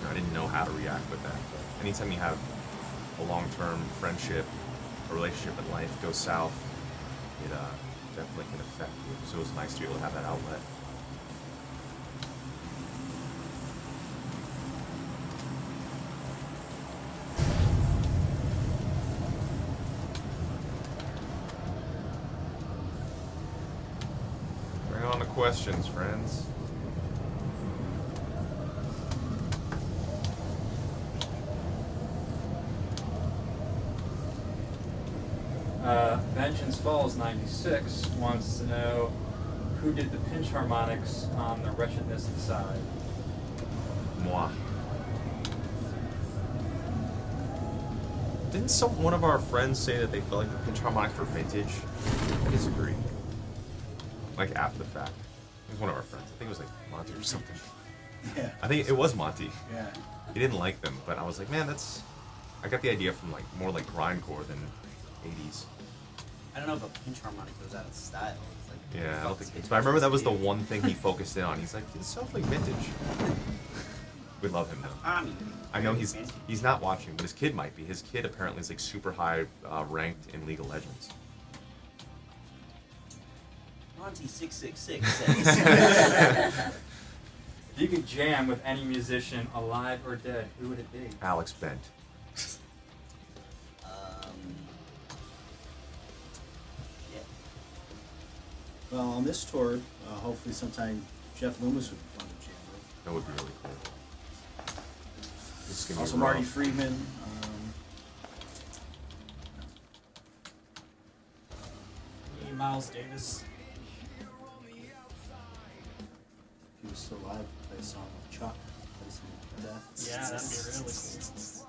I didn't know how to react with that. But anytime you have a long-term friendship a relationship in life goes south, it definitely can affect you. So it was nice to be able to have that outlet. Bring on the questions, friends. Vengeance Falls 96 wants to know who did the pinch harmonics on the Wretchedness Inside. Moi. Didn't one of our friends say that they felt like the pinch harmonics were vintage? I disagree. Like after the fact. It was one of our friends. I think it was like Monty or something. Yeah. I think it was Monty. Yeah. He didn't like them, but I was like, man, that's... I got the idea from like more like grindcore than 80s. I don't know if a pinch harmonic goes out of style. It's like, Yeah, I don't think it's but I remember that was the one thing he focused in on. He's like, it sounds like vintage. We love him though. I mean, I know he's not watching, but his kid might be. His kid apparently is like super high ranked in League of Legends. Monty 666 says. If you could jam with any musician, alive or dead, who would it be? Alex Bent. Yeah. Well, on this tour, hopefully sometime Jeff Loomis would be fun to jam with. That would be really cool. This is gonna be Also rough. Marty Friedman. Miles Davis. If he was still alive, play a song with Chuck. Play some Death. Yeah, that'd be really cool.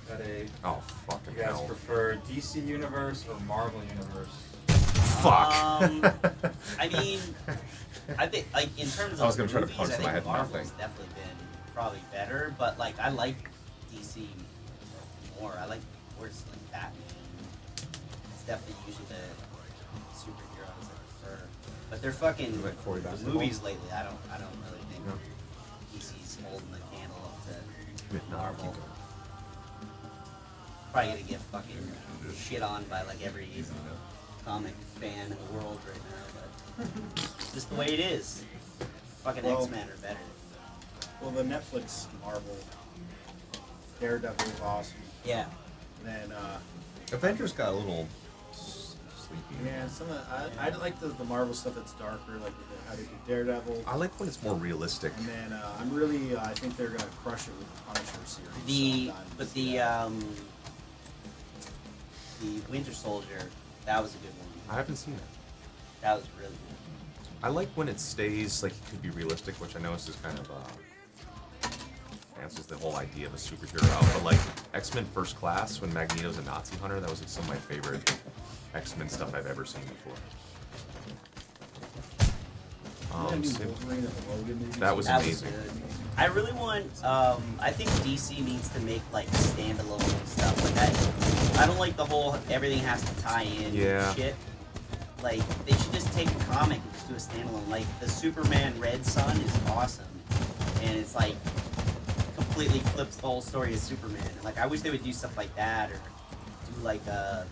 Got a. Oh, fucking You guys hell. prefer DC Universe or Marvel Universe? Fuck. I mean, I think like in terms of I was gonna try to movies, punch I my think head, Marvel's nothing. definitely been probably better, but like I like DC more. I like worse like Batman. It's definitely usually the superheroes I prefer, but they're fucking You like Corey the basketball? movies lately. I don't really think No. DC's holding the candle up to If not, Marvel. keep going. Probably gonna get fucking shit on by like every comic fan in the world right now, but just the way it is. Fucking Well- X-Men are better. Well, the Netflix Marvel Daredevil was awesome. Yeah. And then, Avengers got a little sleepy. yeah, some of the, I like the Marvel stuff that's darker, like with how they do Daredevil. I like when it's more realistic. And then I'm really, I think they're gonna crush it with the Punisher series. The sometime but this the year. the Winter Soldier, that was a good one. I haven't seen it. That was really good. I like when it stays like it could be realistic, which I know is just kind of answers the whole idea of a superhero out. But like X-Men First Class, when Magneto's a Nazi hunter, that was like some of my favorite X-Men stuff I've ever seen before. Didn't they do same- Wolverine and the Logan movies? That was That amazing. was good. I really want. I think DC needs to make like standalone stuff. Like I don't like the whole everything has to tie in Yeah. shit. Like they should just take a comic and just do a standalone. Like the Superman Red Sun is awesome, and it's like completely flips the whole story of Superman. And, like I wish they would do stuff like that, or do like a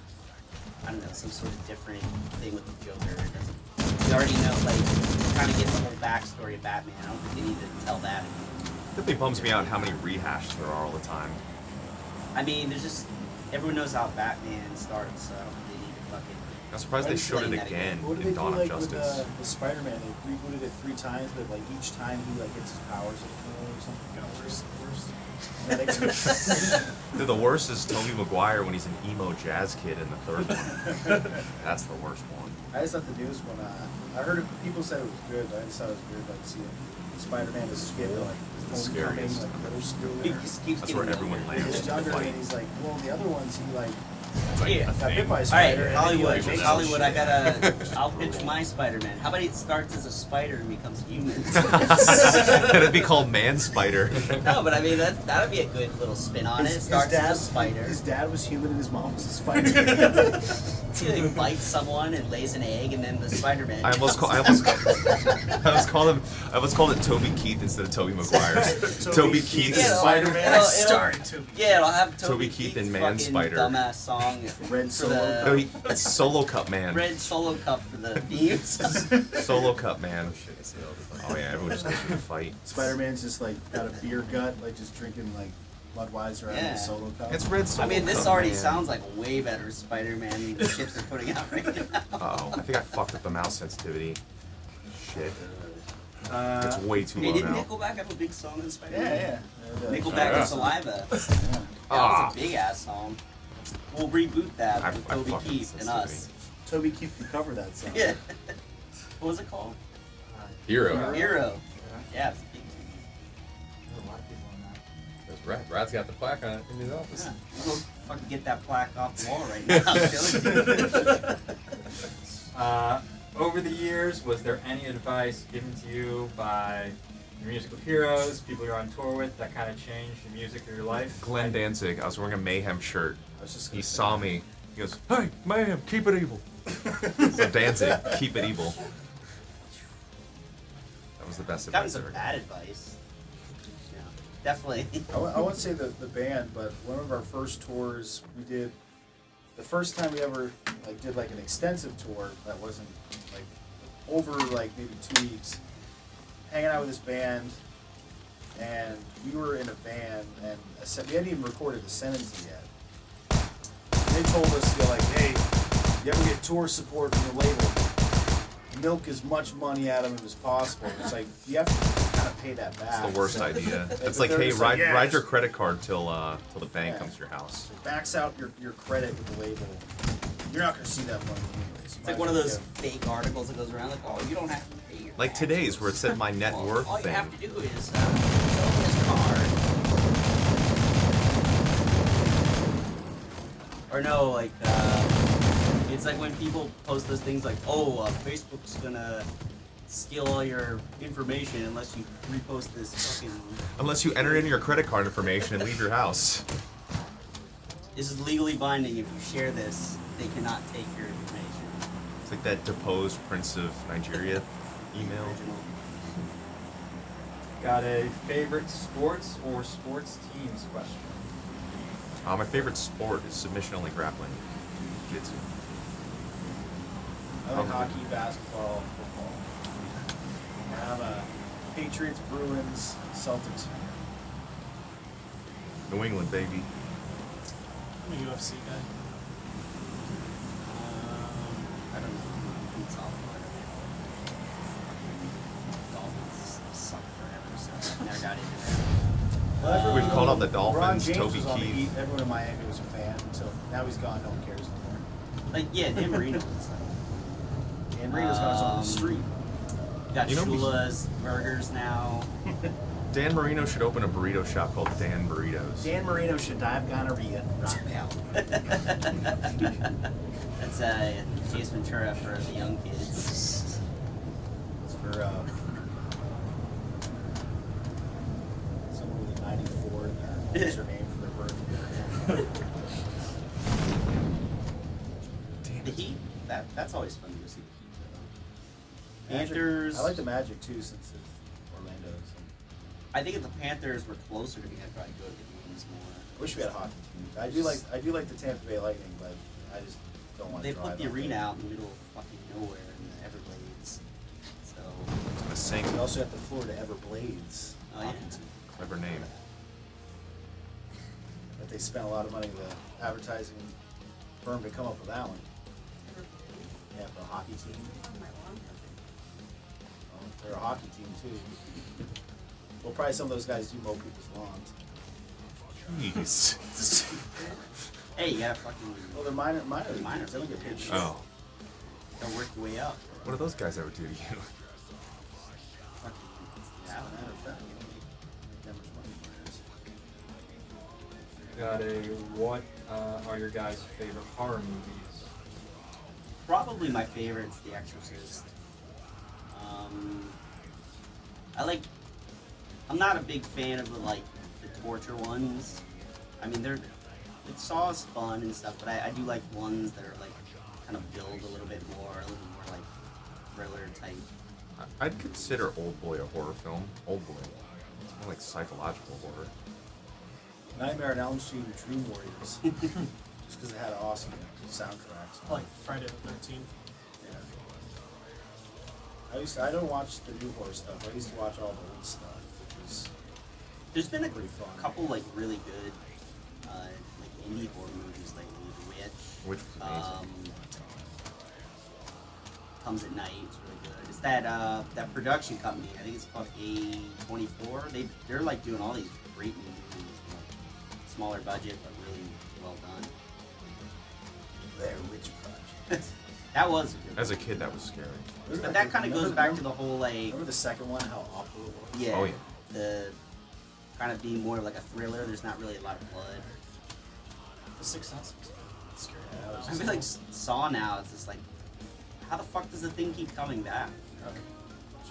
I don't know, some sort of different thing with the Joker. It doesn't. You already know, like, kind of get the whole backstory of Batman. I don't think they need to tell that again. It definitely bums me out how many rehashes there are all the time. I mean, there's just everyone knows how Batman starts, so I don't think they need to fucking. I'm surprised they showed it Explain that again What did in they do Dawn of like Justice. with Spider-Man? They rebooted it 3 times, but like each time he like gets his powers or something. Got worse and worse. And they took- Dude, the worst is Tobey Maguire when he's an emo jazz kid in the third one. That's the worst one. I just thought the newest one. I heard people said it was good, but I just thought it was weird, like seeing Spider-Man as a kid, like The homecoming, scariest. like middle school. He just keeps That's getting where everyone younger. lands. He's to younger, fight. and he's like, well, the other ones he like It's like Yeah. a Got bit thing. by a All right, spider. and then Hollywood. you, like, Hollywood. I'll pitch my Spider-Man. How about it starts as a spider and becomes human? It'd be called Man Spider. No, but I mean that'd be a good little spin on it. It starts as a spider. His dad was human and his mom was a spider. He bites someone and lays an egg, and then the Spider-Man. I almost called it Toby Keith instead of Toby Maguire. Toby Keith. Yeah, Spider-Man. Starring Toby. Yeah, it'll have Toby Keith and Man fucking Spider. Dumbass song Red for Solo the No, it's Solo Cup Man. Red Solo Cup for the themes. Solo Cup Man. Oh yeah, everyone just goes to fight. Spider-Man's just like got a beer gut, like just drinking like Budweiser out of Yeah. a Solo cup. It's Red Solo I mean, this Cup already Man. sounds like a way better Spider-Man than the chips they're putting out right now. Uh-oh, I think I fucked up the mouse sensitivity. Shit. It's Uh, way too Hey, low didn't now. Nickelback have a big song in Yeah, Spider-Man? yeah. Nickelback Yeah. and Saliva. Yeah. That Ah. was a big ass song. We'll reboot that I with Toby fucking Keith and us. Toby Keith could cover that song. Yeah. What was it called? Hero. Hero. Yeah, it's a big tune. There's a lot of people on that. There's Rat. Rat's got the plaque on it in his office. Yeah. We'll fucking get that plaque off the wall right now. Show it to you. Over the years, was there any advice given to you by your musical heroes, people you're on tour with, that kind of changed the music of your life? Glenn Danzig. I was wearing a Mayhem shirt. I was just He gonna say saw that. me. He goes, "Hey, Mayhem, keep it evil." So Danzig, keep it evil. That was the best Gotten advice some ever. bad advice. Yeah, definitely. I won't say the band, but one of our first tours we did, the first time we ever like did like an extensive tour that wasn't like over like maybe 2 weeks, hanging out with this band, and we were in a van, and we hadn't even recorded a sentence yet. They told us, they're like, hey, you ever get tour support from the label, milk as much money out of them as possible. It's like, you have to kind of pay that back. It's the worst So- idea. But It's like, they're hey, just like, ride, yeah, ride just- your credit card till the bank Yeah. comes to your house. Max out your credit with the label. You're not going to see that money anyways. It's like one of those fake articles that goes around like, oh, you don't have to pay your Like taxes. today's where it said my net Well, worth all you thing. have to do is show them this card. Or no, like, it's like when people post those things like, oh, Facebook's gonna steal all your information unless you repost this fucking... Unless you enter in your credit card information and leave your house. This is legally binding. If you share this, they cannot take your information. It's like that deposed Prince of Nigeria email. Original. Got a favorite sports or sports teams question? My favorite sport is submission-only grappling. Jiu-jitsu. I like hockey, basketball, football. And I'm a Patriots, Bruins, Celtics fan. New England, baby. I'm a UFC guy. I don't know. From South Florida. Dolphins suck forever, so I never got into that. We've called out the LeBron Dolphins, James Toby was on the Keith. Heat. Everyone in Miami was a fan until now he's gone. No one cares anymore. Like, yeah, Dan Marino was Dan Marino's got us on the street. got You know, Shula's Burgers now. Dan Marino should open a burrito shop called Dan Burritos. Dan Marino should die of gonorrhea. Rock now. That's Ace Ventura for the young kids. It's for someone with a 94 in their username for their birthday. The Heat, that's always fun to go see the Heat. Magic- Panthers. I like the Magic too, since it's Orlando. So. I think if the Panthers were closer to me, I'd probably go to the games more. I wish we had a hockey team. I do like the Tampa Bay Lightning, but I just don't want to They drive. put the out arena there. out in the middle of fucking nowhere in the Everglades. So, It's gonna sink. We also have the Florida Everblades Oh, yeah. hockey team. Clever name. But they spent a lot of money, the advertising firm, to come up with that one. Yeah, for a hockey team. Oh, they're a hockey team too. Well, probably some of those guys do mow people's lawns. Jeez. hey, you gotta fucking Well, they're minors. Minors, They don't get paid shit. Oh. gotta work your way up. What do those guys ever do to you? Fucking, As yeah, a matter of fact, you don't make that much money. got a what are your guys' favorite horror movies? Probably my favorite's The Exorcist. I'm not a big fan of the torture ones. I mean, Saw's fun and stuff, but I do like ones that are like kind of build a little bit more like thriller type. I'd consider Old Boy a horror film. Old Boy. It's more like psychological horror. Nightmare on Elm Street and Dream Warriors. Just because it had awesome soundtracks. Like Friday the 13th. Yeah. I don't watch the new horror stuff. I used to watch all the old stuff, which was There's been a pretty fun. couple like really good like indie horror movies lately. The Witch. Which was amazing. Comes at Night is really good. It's that production company. I think it's called A24. They're like doing all these great new movies, like, smaller budget but really well done. Blair Witch Project. That was a good As a one. kid, that was scary. But that kind of goes back to the whole like Remember the second one? How awful it was. yeah, Oh, yeah. the kind of being more like a thriller. There's not really a lot of blood. The Sixth Sense was scary. Yeah, that was I feel like Saw now. It's just like, how the fuck does the thing keep coming back?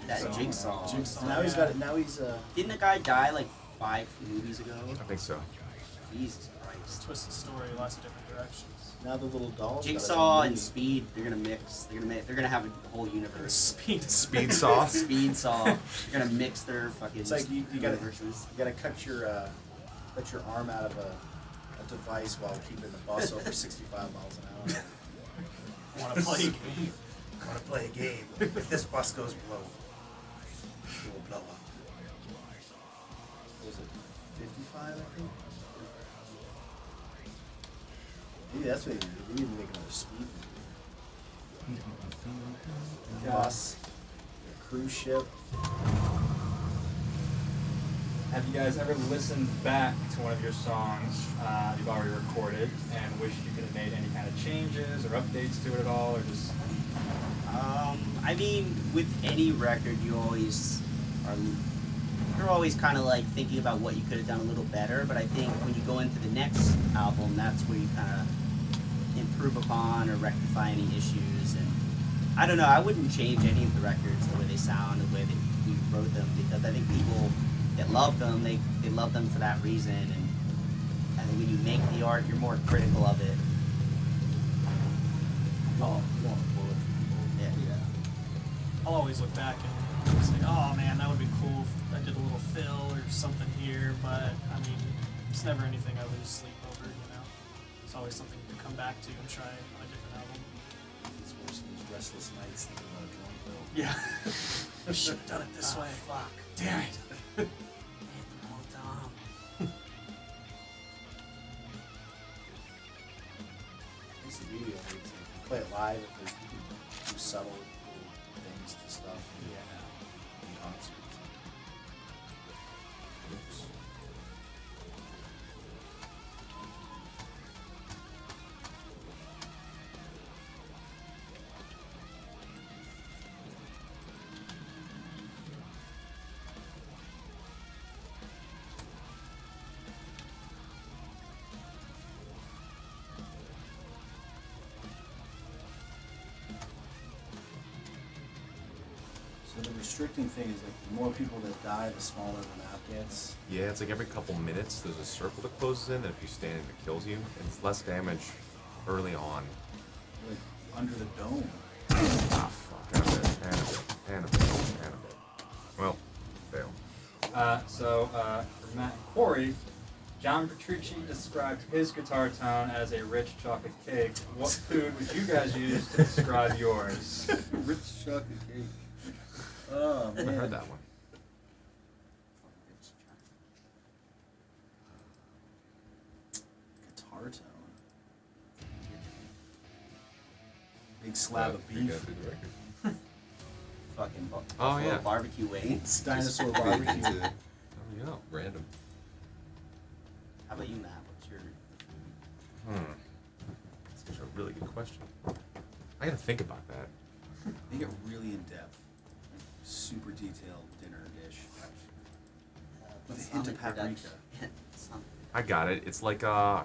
That Jigsaw. Jigsaw. Now he's got it. Now he's Didn't the guy die like 5 movies ago? I think so. Jesus Christ. Twisted story, lots of different directions. now the little doll. Jigsaw and Speed, they're gonna mix. They're gonna have a whole universe. Speed. Speed Saw. Speed Saw. They're gonna mix their fucking. It's like you gotta universes. cut your arm out of a device while keeping the bus over 65 miles an hour. Want to play a game? I want to play a game. If this bus goes below, it will blow up. What was it 55? I think. Maybe that's what they need. They need to make another Speed movie. Bus, a cruise ship. Have you guys ever listened back to one of your songs you've already recorded and wished you could have made any kind of changes or updates to it at all, or just? I mean, with any record, you're always kind of like thinking about what you could have done a little better. But I think when you go into the next album, that's where you kind of improve upon or rectify any issues. And I don't know, I wouldn't change any of the records, the way they sound, the way that we wrote them, because I think people that love them, they love them for that reason. And I think when you make the art, you're more critical of it. Oh, you want a bullet. Yeah. I'll always look back and say, oh man, that would be cool if I did a little fill or something here, but I mean, it's never anything I lose sleep over, you know? It's always something you can come back to and try on a different album. It's worse than those restless nights thinking about a drum fill. Yeah. I should have done it this way. Fuck. Damn it. It's the video. It's like, you play it live if there's you can do subtle little things to stuff. In concerts. So the restricting thing is like the more people that die, the smaller the map gets. Yeah, it's like every couple minutes there's a circle that closes in, and if you stand it kills you. And it's less damage early on. Like under the dome. Ah, fuck. And a bit. Well, fail. For Matt and Corey, John Petrucci described his guitar tone as a rich chocolate cake. What food would you guys use to describe yours? Rich chocolate cake. Oh I man. heard that one. Guitar tone. Big slab of You gotta beef. do the record. Fucking Oh, buffalo yeah. barbecue wings. Dinosaur Big barbecue. into Oh, yeah. random. How about you, Matt? What's your That's a really good question. I gotta think about that. They get really in depth. Like, super detailed dinner dish. With a hint of Sonic production? paprika. Sonic. I got it. It's like our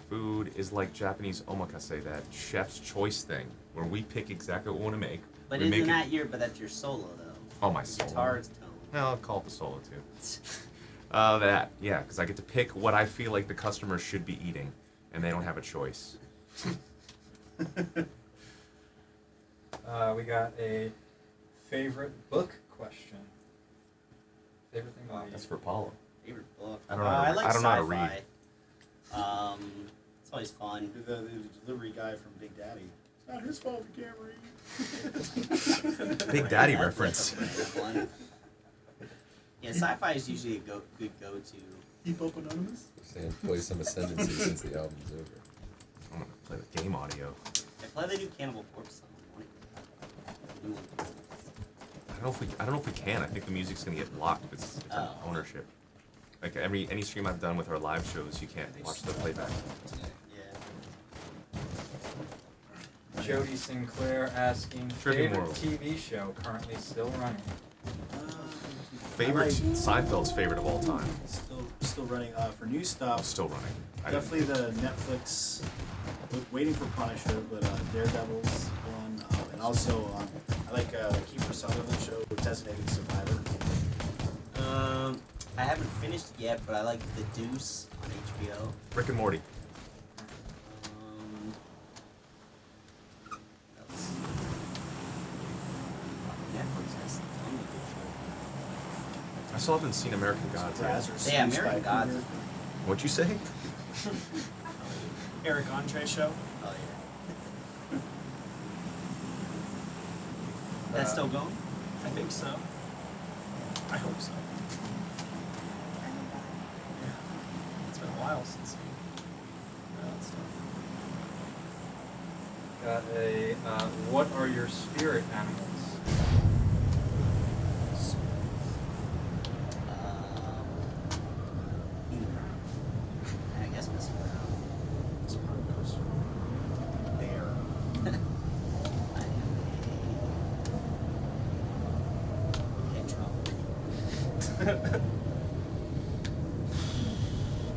food is like Japanese omakase, that chef's choice thing, where we pick exactly what we want to make. But we make isn't it, that but that's your solo though. Oh, my Your solo. guitar's tone. Well, I'll call it the solo too. Yeah, because I get to pick what I feel like the customer should be eating, and they don't have a choice. We got a favorite book question. Favorite thing to read. That's for Paula. Favorite book. I don't know how to- I like I don't know how to sci-fi. It's always fun. The delivery guy from Big Daddy. It's not his fault we can't read. Big Daddy That's reference. a brand one. Yeah, sci-fi is usually a good go-to. Keep up Anonymous? Saying play some Ascendancy since the album's over. I'm gonna play the game audio. I play the new Cannibal Corpse song. New one. I don't know if we can. I think the music's gonna get blocked. It's Oh. ownership. Like any stream I've done with our live shows, you can't watch the playback. Yeah. Jody Sinclair asking Trivium favorite World. TV show currently still running. Favorite I like- Seinfeld's favorite of all time. Still running. For new stuff, Still running. definitely the Netflix. Waiting for Punisher, but Daredevil's one, and also I like Kiefer Sutherland show, Designated Survivor. I haven't finished yet, but I like The Deuce on HBO. Rick and Morty. What else? Netflix has tons of good shows. I still haven't seen American Gods yet. Brazzers, Yeah, Spy American Gods. Cougar. What'd you say? Eric Andre show. Oh yeah. That's still going? I think so. I hope so. Yeah. It's been a while since we Got a what are your spirit animals? I guess messing around. It's a roller coaster. Bear. I am a hedgehog.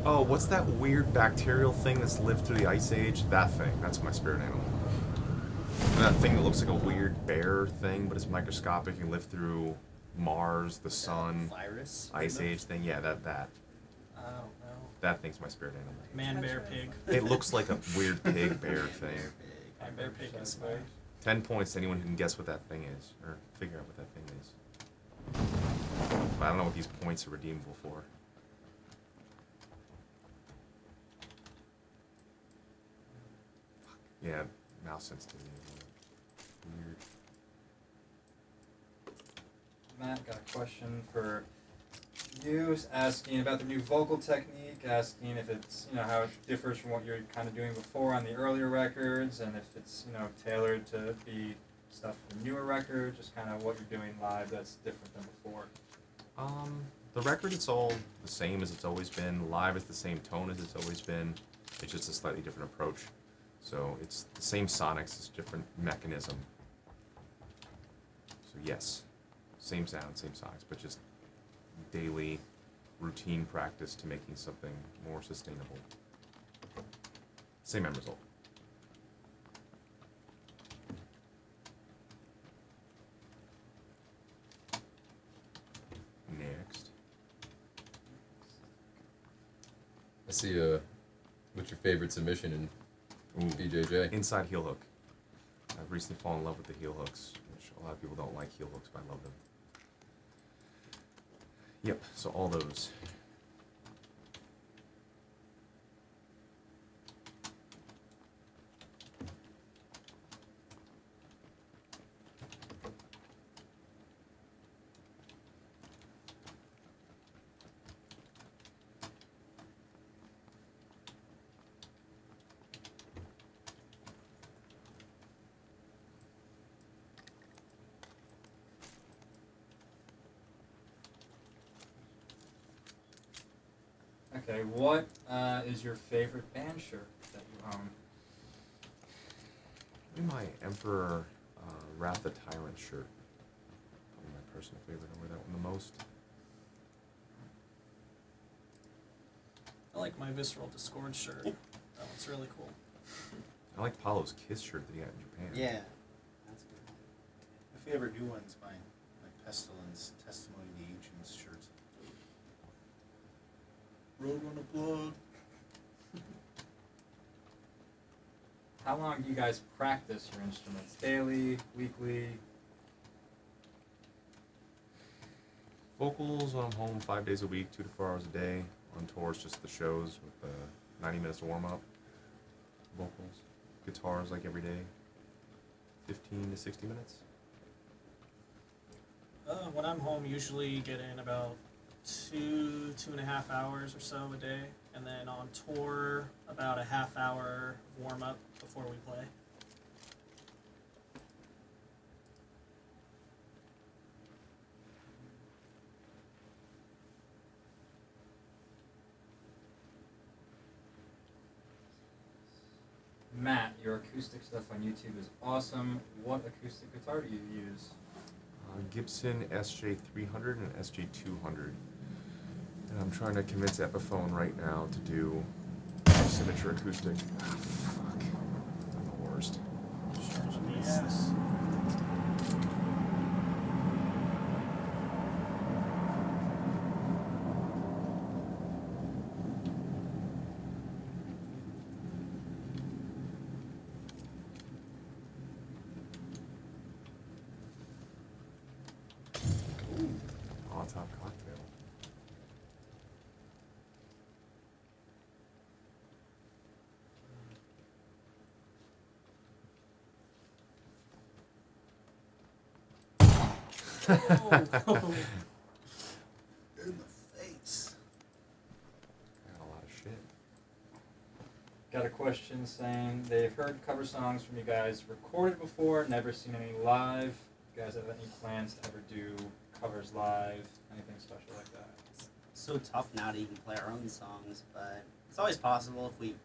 Oh, what's that weird bacterial thing that's lived through the Ice Age? That thing. That's my spirit animal. And that thing that looks like a weird bear thing, but it's microscopic. You can live through Mars, the sun, Virus. Ice Age thing. Yeah, that. I don't know. That thing's my spirit animal. Man, bear, pig. It looks like a weird pig bear thing. Man, bear, pig is my 10 points to anyone who can guess what that thing is, or figure out what that thing is. But I don't know what these points are redeemable for. Fuck. Yeah, mouse sensitivity. Weird. Matt got a question for you, asking about the new vocal technique, asking if it's, how it differs from what you're kind of doing before on the earlier records, and if it's, tailored to be stuff for the newer record, just kind of what you're doing live that's different than before. The record, it's all the same as it's always been. Live, it's the same tone as it's always been. It's just a slightly different approach. So it's the same sonics, it's different mechanism. So yes, same sound, same sonics, but just daily routine practice to making something more sustainable. Same end result. Next. I see, what's your favorite submission in Ooh. BJJ? Inside heel hook. I've recently fallen in love with the heel hooks, which a lot of people don't like heel hooks, but I love them. Yep, so all those. Okay, what is your favorite band shirt that you own? Maybe my Emperor Wrath the Tyrant shirt. Probably my personal favorite. I wear that one the most. I like my Visceral Discord shirt. That one's really cool. I like Paulo's Kiss shirt that he got in Japan. Yeah. That's a good one. My favorite new one's my Pestilence Testimony to the Ancients shirt. Roadrunner blood. How long do you guys practice your instruments? Daily, weekly? Vocals when I'm home 5 days a week, 2 to 4 hours a day. On tours, just the shows with 90 minutes to warm up. Vocals, guitars like every day, 15 to 60 minutes. When I'm home, usually get in about 2.5 hours or so a day, and then on tour, about a half hour warm up before we play. Matt, your acoustic stuff on YouTube is awesome. What acoustic guitar do you use? Gibson SJ300 and SJ200. And I'm trying to convince Epiphone right now to do signature acoustic. Ah, fuck. I'm the worst. Yes. On top cocktail. In the face. Got a lot of shit. Got a question saying they've heard cover songs from you guys recorded before, never seen any live. You guys have any plans to ever do covers live? Anything special like that? It's so tough now to even play our own songs, but it's always possible if we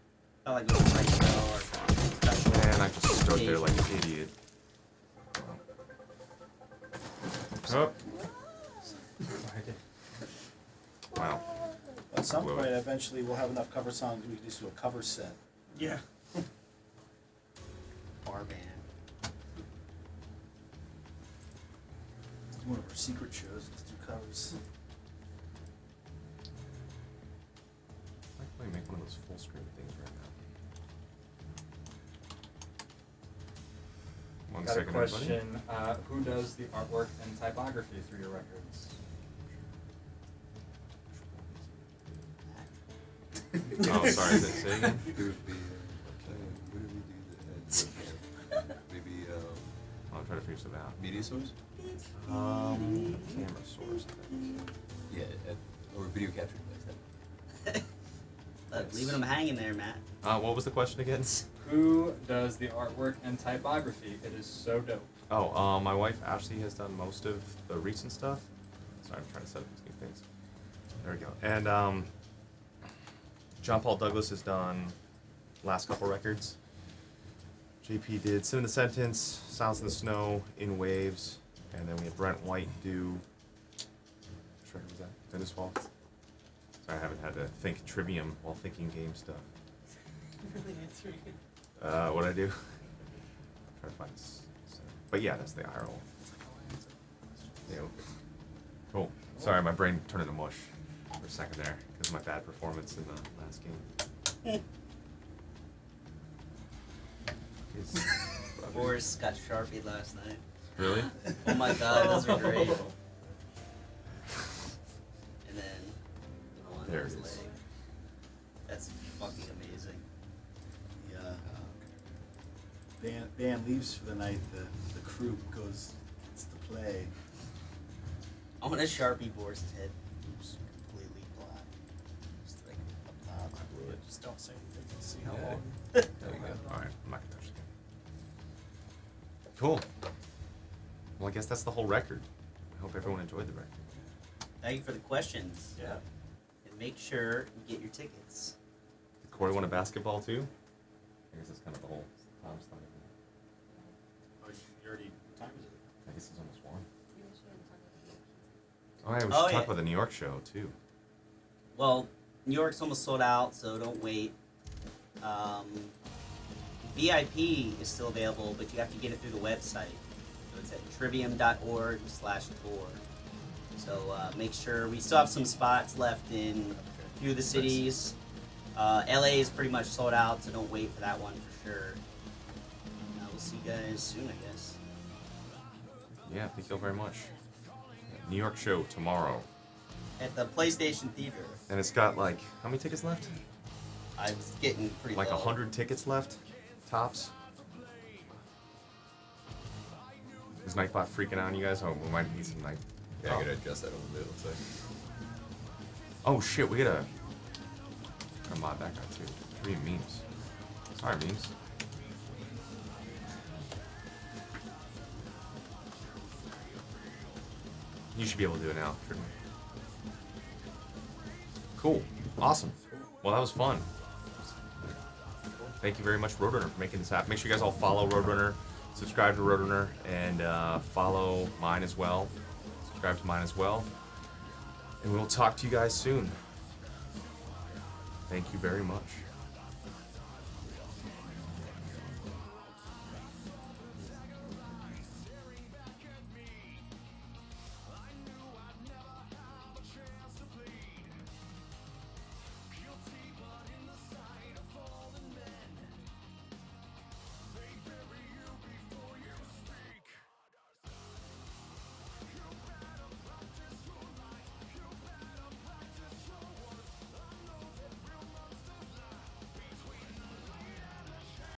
felt like we could write a show or something special. Man, I just stood there like an idiot. Oh. Wow. At some Blew point, it. eventually, we'll have enough cover songs we can just do a cover set. Yeah. Bar band. One of our secret shows, just do covers. I might make one of those full screen things right now. One Got a second, everybody. question. Who does the artwork and typography through your records? Oh, sorry. Say again. It would be, what did we do that? Maybe, I'll try to figure something out. media source? Camera source. I think. Yeah, or video capture device. Leaving them hanging there, Matt. What was the question again? Who does the artwork and typography? It is so dope. Oh, my wife Ashley has done most of the recent stuff. Sorry, I'm trying to set up these new things. There we go. And John Paul Douglas has done last couple records. JP did Sim in the Sentence, Sounds in the Snow, In Waves, and then we had Brent White do. Which record was that? Dennis Fall. Sorry, I haven't had to think Trivium while thinking game stuff. Really answering it. What'd I do? Try to find this. But yeah, that's the IRL. Yeah, okay. Cool. Sorry, my brain turned into mush for a second there because of my bad performance in the last game. Boris got Sharpie last night. Really? Oh my god, those are great. And then the one There on his it is. leg. That's fucking amazing. The band leaves for the night, the crew goes to play. I want a Sharpie Boris's head. Oops, completely black. Just like up top. I blew it. Just don't say anything. Let's see how Yeah. long. There we go. Alright, I'm not gonna touch it again. Cool. Well, I guess that's the whole record. I hope everyone enjoyed the record. Thank you for the questions. Yeah. And make sure you get your tickets. Did Corey want a basketball too? I guess that's kind of the whole time stuff. Oh, you already, what time is it? I guess it's almost 1. Oh yeah, we should Oh, talk yeah. about the New York show too. Well, New York's almost sold out, so don't wait. VIP is still available, but you have to get it through the website. So it's at trivium.org/tour. So make sure we still have some spots left in a few of the cities. LA is pretty much sold out, so don't wait for that one for sure. We'll see you guys soon, I guess. Yeah, thank you all very much. New York show tomorrow. At the PlayStation Theater. And it's got like, how many tickets left? I was getting pretty Like low. 100 tickets left? Tops? Is Nightbot freaking out on you guys? Oh, we might need some night. Yeah, I gotta adjust that a little bit. Looks like. Oh shit, we gotta mod that guy too. 3 memes. Sorry, memes. You should be able to do it now, shouldn't you? Cool. Awesome. Well, that was fun. Thank you very much, Roadrunner, for making this happen. Make sure you guys all follow Roadrunner, subscribe to Roadrunner, and follow mine as well. Subscribe to mine as well. And we'll talk to you guys soon. Thank you very much.